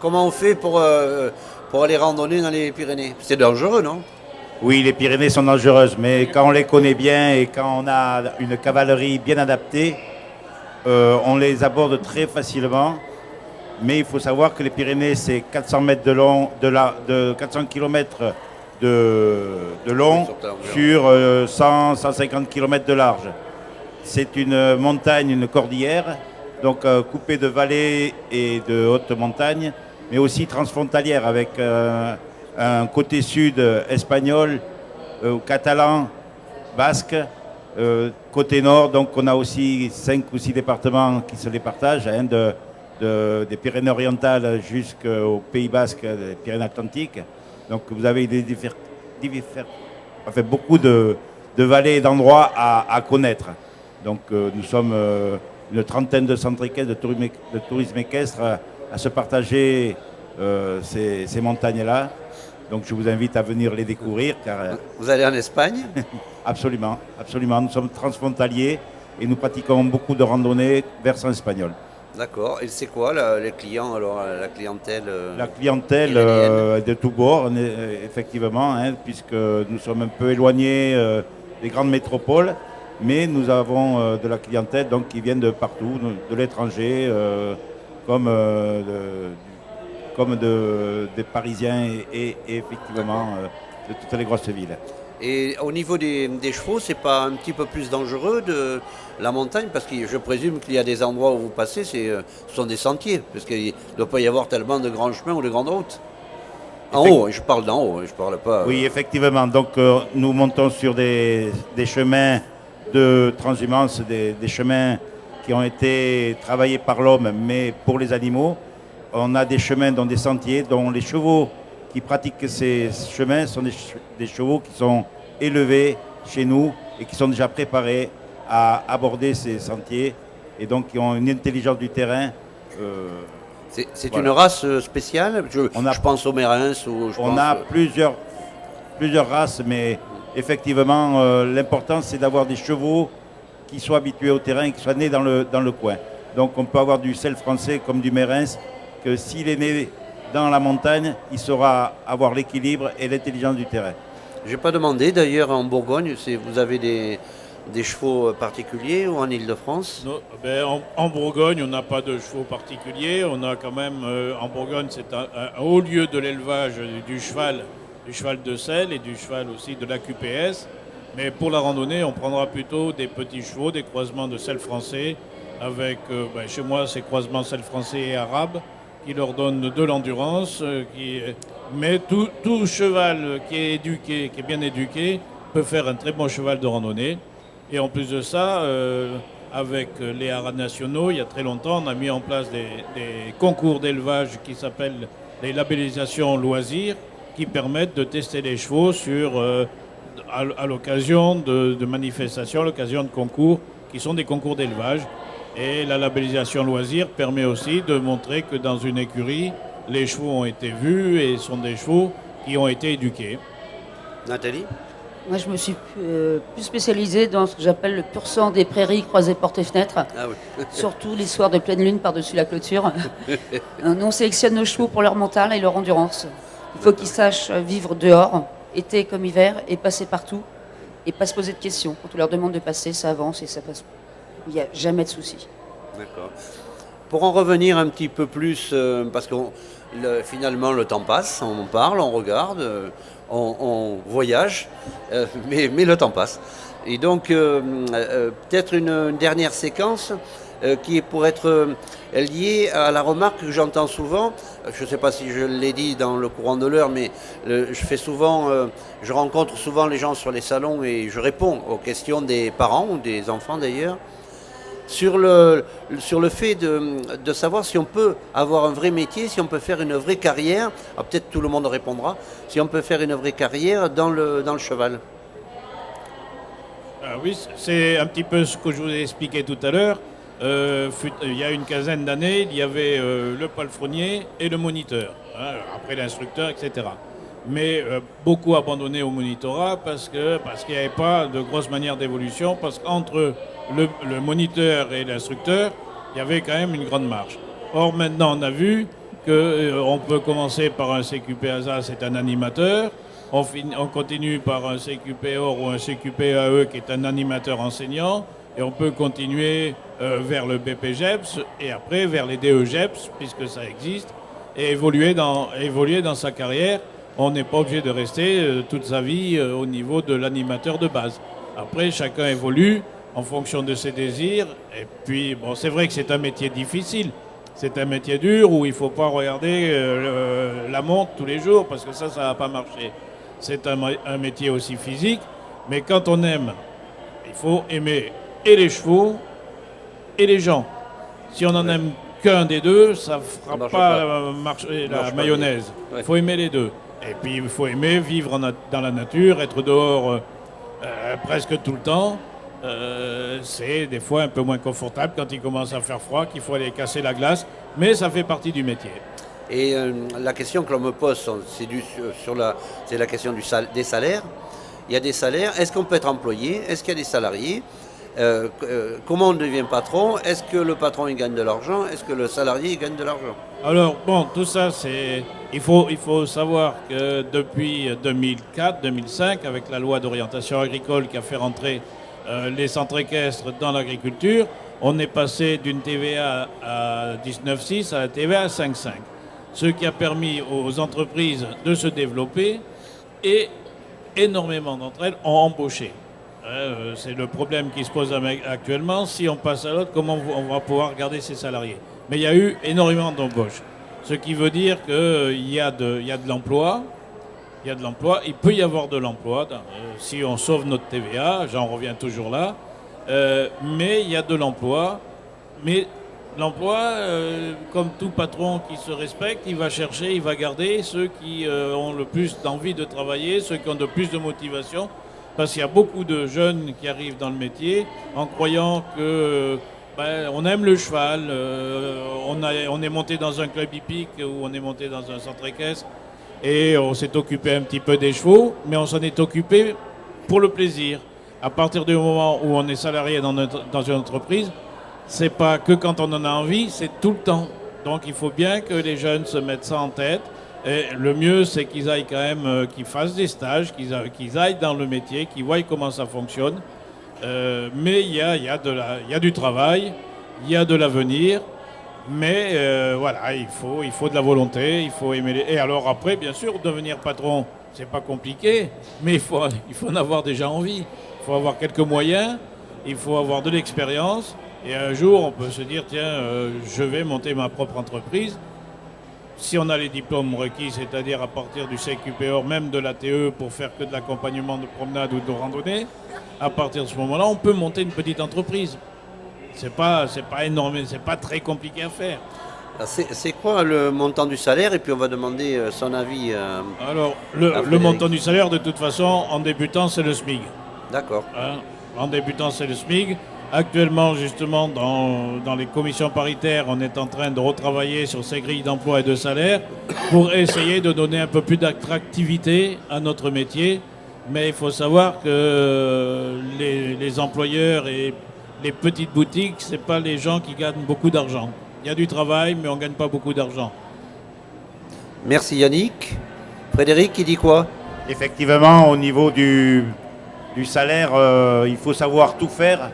comment on fait pour aller randonner dans les Pyrénées? C'est dangereux, non? Oui, les Pyrénées sont dangereuses, mais quand on les connaît bien et quand on a une cavalerie bien adaptée, on les aborde très facilement. Mais il faut savoir que les Pyrénées, c'est 400 mètres de long, 400 km de long sur 150 km de large. C'est une montagne, une cordillère, donc coupée de vallées et de hautes montagnes, mais aussi transfrontalière avec un côté sud espagnol, catalan, basque, côté nord, donc on a aussi 5 ou 6 départements qui se les partagent, des Pyrénées-Orientales jusqu'au Pays Basque, des Pyrénées-Atlantiques. Donc vous avez beaucoup de vallées et d'endroits à connaître. Donc nous sommes une trentaine de centres équestres, de tourisme équestre à se partager ces montagnes-là. Donc je vous invite à venir les découvrir. Car, vous allez en Espagne? Absolument, absolument. Nous sommes transfrontaliers et nous pratiquons beaucoup de randonnées versant espagnol. D'accord. Et c'est quoi les clients, alors, la clientèle La clientèle de tous bords, effectivement, puisque nous sommes un peu éloignés des grandes métropoles, mais nous avons de la clientèle donc, qui vient de partout, de l'étranger, comme des Parisiens et effectivement de toutes les grosses villes. Et au niveau des chevaux, c'est pas un petit peu plus dangereux de la montagne? Parce que je présume qu'il y a des endroits où vous passez, ce sont des sentiers, parce qu'il ne doit pas y avoir tellement de grands chemins ou de grandes routes. En haut, je parle d'en haut, je parle pas... Oui, effectivement. Donc nous montons sur des chemins de transhumance, des chemins qui ont été travaillés par l'homme, mais pour les animaux. On a des chemins, dont des sentiers, dont les chevaux qui pratiquent ces chemins sont des chevaux qui sont élevés chez nous et qui sont déjà préparés à aborder ces sentiers et donc qui ont une intelligence du terrain. C'est voilà. une race spéciale? Je pense aux Mérins. On a plusieurs races, mais effectivement, l'important c'est d'avoir des chevaux qui soient habitués au terrain et qui soient nés dans le coin. Donc on peut avoir du sel français comme du Mérins, que s'il est né dans la montagne, il saura avoir l'équilibre et l'intelligence du terrain. Je n'ai pas demandé d'ailleurs en Bourgogne, vous avez des chevaux particuliers ou en Ile-de-France? En Bourgogne, on n'a pas de chevaux particuliers. On a quand même, en Bourgogne, c'est un haut lieu de l'élevage du cheval de selle et du cheval aussi de la QPS. Mais pour la randonnée, on prendra plutôt des petits chevaux, des croisements de selle français, avec, chez moi, c'est croisements selle français et arabe, qui leur donnent de l'endurance. Mais tout cheval qui est éduqué, qui est bien éduqué, peut faire un très bon cheval de randonnée. Et en plus de ça, avec les haras nationaux, il y a très longtemps, on a mis en place des concours d'élevage qui s'appellent les labellisations loisirs, qui permettent de tester les chevaux à l'occasion de manifestations, à l'occasion de concours, qui sont des concours d'élevage. Et la labellisation loisirs permet aussi de montrer que dans une écurie, les chevaux ont été vus et sont des chevaux qui ont été éduqués. Nathalie? Moi, je me suis plus spécialisée dans ce que j'appelle le pur sang des prairies croisées portes et fenêtres. Ah oui. Surtout les soirs de pleine lune par-dessus la clôture. Nous, on sélectionne nos chevaux pour leur mental et leur endurance. Il faut qu'ils sachent vivre dehors, été comme hiver, et passer partout, et pas se poser de questions. Quand on leur demande de passer, ça avance et ça passe. Il n'y a jamais de souci. D'accord. Pour en revenir un petit peu plus, parce que finalement le temps passe, on parle, on regarde, on voyage, mais le temps passe. Et donc peut-être une dernière séquence qui pourrait être liée à la remarque que j'entends souvent. Je ne sais pas si je l'ai dit dans le courant de l'heure, mais je rencontre souvent les gens sur les salons et je réponds aux questions des parents ou des enfants d'ailleurs. Sur le fait de savoir si on peut avoir un vrai métier, si on peut faire une vraie carrière, peut-être tout le monde répondra, si on peut faire une vraie carrière dans le cheval. Oui, c'est un petit peu ce que je vous ai expliqué tout à l'heure. Il y a une quinzaine d'années, il y avait le palefrenier et le moniteur, après l'instructeur, etc. Mais beaucoup abandonné au monitorat parce qu'il n'y avait pas de grosse manière d'évolution, parce qu'entre le moniteur et l'instructeur, il y avait quand même une grande marge. Or maintenant on a vu qu'on peut commencer par un CQP ASA, c'est un animateur, on continue par un CQP OR ou un CQP AE qui est un animateur enseignant, et on peut continuer vers le BPGEPS et après vers les DEGEPS, puisque ça existe, et évoluer dans sa carrière. On n'est pas obligé de rester toute sa vie au niveau de l'animateur de base. Après, chacun évolue en fonction de ses désirs. Et puis, bon, c'est vrai que c'est un métier difficile. C'est un métier dur où il ne faut pas regarder la montre tous les jours parce que ça ne va pas marcher. C'est un métier aussi physique. Mais quand on aime, il faut aimer et les chevaux et les gens. Si on n'en aime qu'un des deux, ça ne fera pas marcher la mayonnaise. Il faut aimer les deux. Et puis il faut aimer vivre dans la nature, être dehors presque tout le temps. C'est des fois un peu moins confortable quand il commence à faire froid, qu'il faut aller casser la glace, mais ça fait partie du métier. Et la question que l'on me pose, c'est la question des salaires. Il y a des salaires. Est-ce qu'on peut être employé? Est-ce qu'il y a des salariés? Comment on devient patron? Est-ce que le patron il gagne de l'argent? Est-ce que le salarié il gagne de l'argent? Alors bon, tout ça il faut savoir que depuis 2004-2005, avec la loi d'orientation agricole qui a fait rentrer les centres équestres dans l'agriculture, on est passé d'une TVA à 19,6 à la TVA à 5,5. Ce qui a permis aux entreprises de se développer et énormément d'entre elles ont embauché. C'est le problème qui se pose actuellement. Si on passe à l'autre, comment on va pouvoir garder ses salariés? Mais il y a eu énormément d'embauches. Ce qui veut dire qu'il y a de l'emploi. Il y a de l'emploi. Il peut y avoir de l'emploi si on sauve notre TVA. J'en reviens toujours là. Mais il y a de l'emploi. Mais l'emploi, comme tout patron qui se respecte, il va chercher, il va garder ceux qui ont le plus d'envie de travailler, ceux qui ont le plus de motivation. Parce qu'il y a beaucoup de jeunes qui arrivent dans le métier en croyant que on aime le cheval, on est monté dans un club hippique ou on est monté dans un centre équestre et on s'est occupé un petit peu des chevaux, mais on s'en est occupé pour le plaisir. À partir du moment où on est salarié dans une entreprise, c'est pas que quand on en a envie, c'est tout le temps. Donc il faut bien que les jeunes se mettent ça en tête. Et le mieux, c'est qu'ils aillent quand même, qu'ils fassent des stages, qu'ils aillent dans le métier, qu'ils voient comment ça fonctionne. Mais il y a du travail, il y a de l'avenir. Mais voilà, il faut de la volonté, il faut aimer Et alors après, bien sûr, devenir patron, c'est pas compliqué, mais il faut en avoir déjà envie. Il faut avoir quelques moyens, il faut avoir de l'expérience. Et un jour, on peut se dire, tiens, je vais monter ma propre entreprise. Si on a les diplômes requis, c'est-à-dire à partir du CQPR, même de l'ATE, pour faire que de l'accompagnement de promenade ou de randonnée, à partir de ce moment-là, on peut monter une petite entreprise. C'est pas énorme, c'est pas très compliqué à faire. C'est quoi le montant du salaire? Et puis on va demander son avis. Alors, le montant du salaire, de toute façon, en débutant, c'est le SMIC. D'accord. En débutant, c'est le SMIC. Actuellement, justement, dans les commissions paritaires, on est en train de retravailler sur ces grilles d'emploi et de salaire pour essayer de donner un peu plus d'attractivité à notre métier. Mais il faut savoir que les employeurs et les petites boutiques, ce n'est pas les gens qui gagnent beaucoup d'argent. Il y a du travail, mais on ne gagne pas beaucoup d'argent. Merci Yannick. Frédéric, qui dit quoi? Effectivement, au niveau du salaire, il faut savoir tout faire.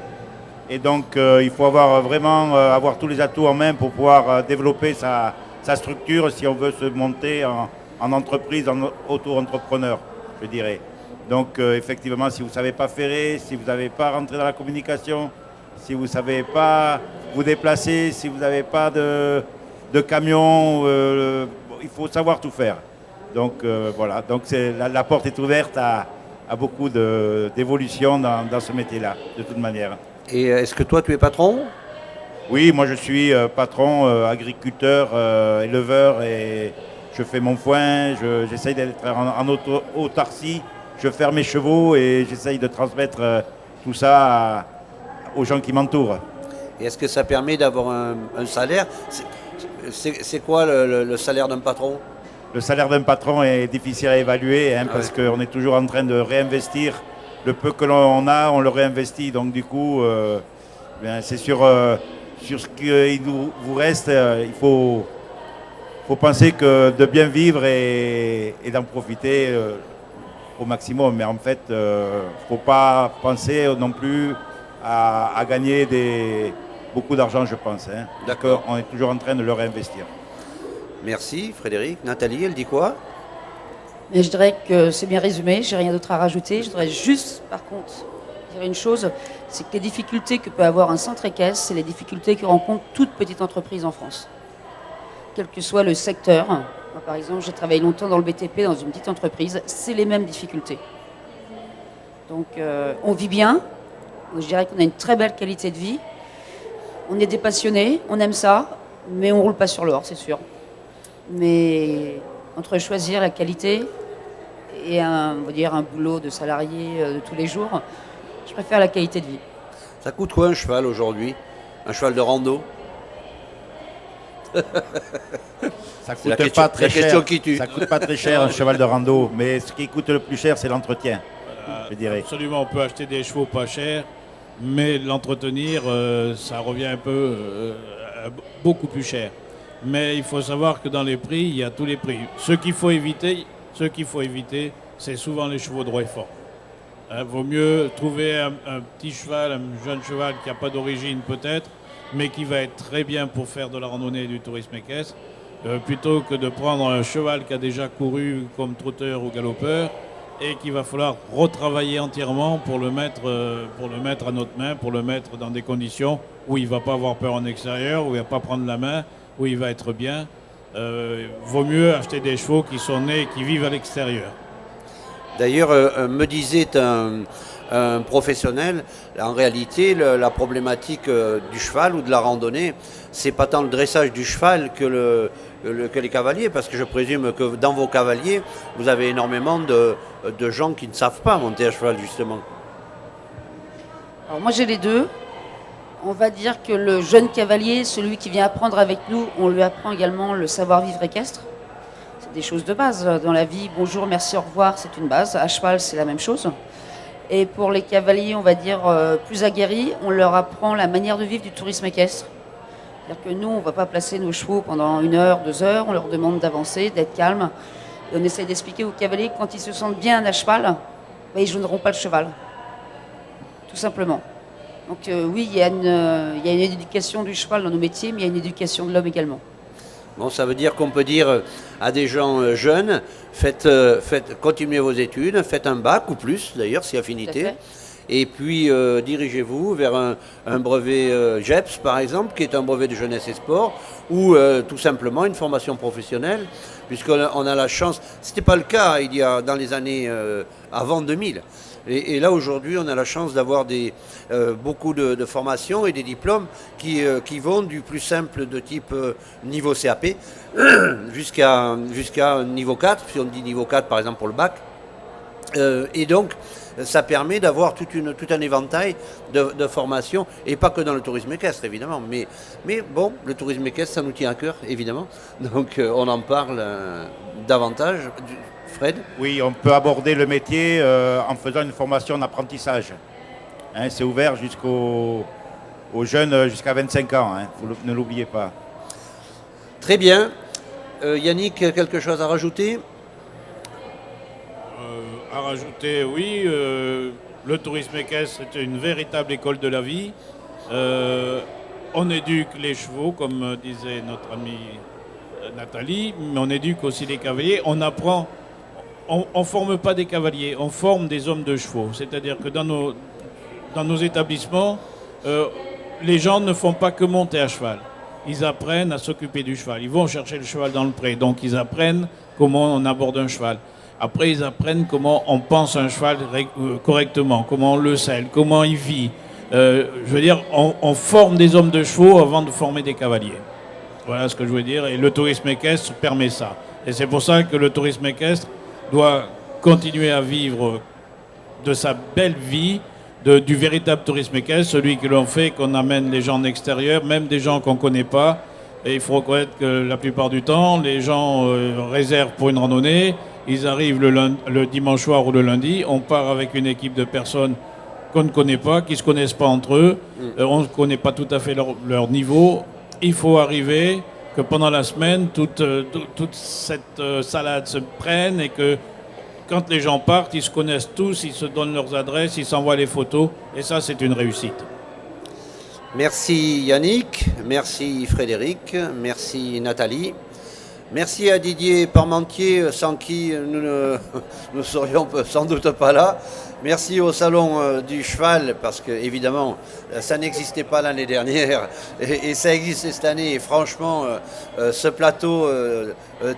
Et donc, il faut avoir tous les atouts en main pour pouvoir développer sa structure si on veut se monter en entreprise, en auto-entrepreneur, je dirais. Donc, effectivement, si vous ne savez pas ferrer, si vous n'avez pas rentré dans la communication, si vous ne savez pas vous déplacer, si vous n'avez pas de camion, il faut savoir tout faire. Donc, voilà. Donc, la porte est ouverte à beaucoup d'évolution dans ce métier-là, de toute manière. Et est-ce que toi, tu es patron? Oui, moi je suis patron, agriculteur, éleveur et je fais mon foin, j'essaye d'être en autarcie, je ferme mes chevaux et j'essaye de transmettre tout ça aux gens qui m'entourent. Et est-ce que ça permet d'avoir un salaire? C'est quoi le salaire d'un patron? Le salaire d'un patron est difficile à évaluer parce qu'on est toujours en train de réinvestir. Le peu que l'on a, on le réinvestit. Donc du coup, c'est sur ce qu'il vous reste. Il faut penser que de bien vivre et d'en profiter au maximum. Mais en fait, il ne faut pas penser non plus à gagner beaucoup d'argent, je pense. D'accord. On est toujours en train de le réinvestir. Merci Frédéric. Nathalie, elle dit quoi? Mais je dirais que c'est bien résumé, j'ai rien d'autre à rajouter. Je voudrais juste, par contre, dire une chose, c'est que les difficultés que peut avoir un centre équestre, c'est les difficultés que rencontre toute petite entreprise en France. Quel que soit le secteur. Moi, par exemple, j'ai travaillé longtemps dans le BTP, dans une petite entreprise, c'est les mêmes difficultés. Donc, on vit bien, je dirais qu'on a une très belle qualité de vie, on est des passionnés, on aime ça, mais on ne roule pas sur l'or, c'est sûr. Mais entre choisir la qualité et on va dire un boulot de salarié de tous les jours, je préfère la qualité de vie. Ça coûte quoi un cheval aujourd'hui? Un cheval de rando? Ça coûte pas très cher. Ça coûte pas très cher un cheval de rando, mais ce qui coûte le plus cher, c'est l'entretien, je dirais. Absolument, on peut acheter des chevaux pas chers, mais l'entretenir, ça revient un peu beaucoup plus cher. Mais il faut savoir que dans les prix, il y a tous les prix. Ce qu'il faut éviter, c'est souvent les chevaux droits et forts. Vaut mieux trouver un petit cheval, un jeune cheval qui n'a pas d'origine peut-être, mais qui va être très bien pour faire de la randonnée et du tourisme équestre, plutôt que de prendre un cheval qui a déjà couru comme trotteur ou galopeur et qu'il va falloir retravailler entièrement pour le mettre à notre main, pour le mettre dans des conditions où il ne va pas avoir peur en extérieur, où il ne va pas prendre la main, où il va être bien. Vaut mieux acheter des chevaux qui sont nés et qui vivent à l'extérieur. D'ailleurs, me disait un professionnel, en réalité, la problématique du cheval ou de la randonnée, c'est pas tant le dressage du cheval que les cavaliers, parce que je présume que dans vos cavaliers, vous avez énormément de gens qui ne savent pas monter à cheval, justement. Alors moi j'ai les deux. On va dire que le jeune cavalier, celui qui vient apprendre avec nous, on lui apprend également le savoir-vivre équestre. C'est des choses de base dans la vie. Bonjour, merci, au revoir, c'est une base. À cheval, c'est la même chose. Et pour les cavaliers, on va dire plus aguerris, on leur apprend la manière de vivre du tourisme équestre. C'est-à-dire que nous, on ne va pas placer nos chevaux pendant 1 heure, 2 heures. On leur demande d'avancer, d'être calme. Et on essaie d'expliquer aux cavaliers que quand ils se sentent bien à cheval, ils ne joueront pas le cheval. Tout simplement. Donc oui, il y a une éducation du cheval dans nos métiers, mais il y a une éducation de l'homme également. Bon, ça veut dire qu'on peut dire à des gens jeunes, continuez vos études, faites un bac ou plus d'ailleurs, si affinité. Et puis dirigez-vous vers un brevet GEPS par exemple, qui est un brevet de jeunesse et sport, ou tout simplement une formation professionnelle, puisqu'on a la chance, ce n'était pas le cas dans les années avant 2000. Et là, aujourd'hui, on a la chance d'avoir beaucoup de formations et des diplômes qui vont du plus simple de type niveau CAP jusqu'à niveau 4, si on dit niveau 4 par exemple pour le bac. Et donc, ça permet d'avoir tout un éventail de formations, et pas que dans le tourisme équestre, évidemment. Mais bon, le tourisme équestre, ça nous tient à cœur, évidemment. Donc, on en parle davantage. Fred ? Oui, on peut aborder le métier en faisant une formation d'apprentissage. Hein, c'est ouvert aux jeunes jusqu'à 25 ans, hein, ne l'oubliez pas. Très bien. Yannick, quelque chose à rajouter ? À rajouter, oui, le tourisme équestre est une véritable école de la vie. On éduque les chevaux, comme disait notre amie Nathalie, mais on éduque aussi les cavaliers. On apprend, on ne forme pas des cavaliers, on forme des hommes de chevaux. C'est-à-dire que dans nos établissements, les gens ne font pas que monter à cheval. Ils apprennent à s'occuper du cheval. Ils vont chercher le cheval dans le pré, donc ils apprennent comment on aborde un cheval. Après, ils apprennent comment on pense un cheval correctement, comment on le selle, comment il vit. Je veux dire, on forme des hommes de chevaux avant de former des cavaliers. Voilà ce que je veux dire. Et le tourisme équestre permet ça. Et c'est pour ça que le tourisme équestre doit continuer à vivre de sa belle vie, du véritable tourisme équestre, celui que l'on fait, qu'on amène les gens en extérieur, même des gens qu'on ne connaît pas. Et il faut reconnaître que la plupart du temps, les gens réservent pour une randonnée. Ils arrivent le dimanche soir ou le lundi, on part avec une équipe de personnes qu'on ne connaît pas, qui ne se connaissent pas entre eux, on ne connaît pas tout à fait leur niveau. Il faut arriver que pendant la semaine, toute cette salade se prenne et que quand les gens partent, ils se connaissent tous, ils se donnent leurs adresses, ils s'envoient les photos, et ça c'est une réussite. Merci Yannick, merci Frédéric, merci Nathalie. Merci à Didier Parmentier, sans qui nous ne serions sans doute pas là. Merci au Salon du Cheval, parce que évidemment, ça n'existait pas l'année dernière et ça existe cette année. Et franchement, ce plateau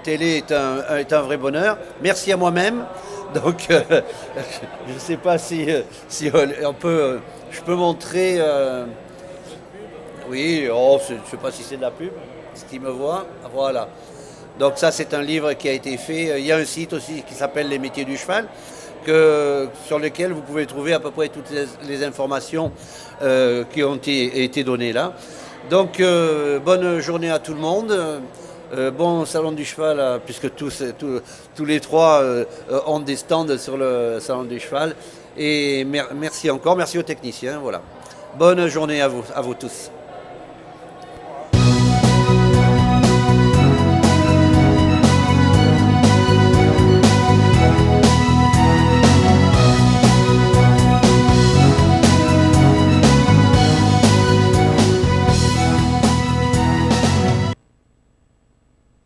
télé est un vrai bonheur. Merci à moi-même. Donc, je ne sais pas si on peut, je peux montrer. Oui, je ne sais pas si c'est de la pub, ce qui me voit. Voilà. Donc ça, c'est un livre qui a été fait. Il y a un site aussi qui s'appelle Les Métiers du Cheval, sur lequel vous pouvez trouver à peu près toutes les informations qui ont été données là. Donc, bonne journée à tout le monde. Bon Salon du Cheval, puisque tous les trois ont des stands sur le Salon du Cheval. Et merci encore, merci aux techniciens. Voilà. Bonne journée à vous tous.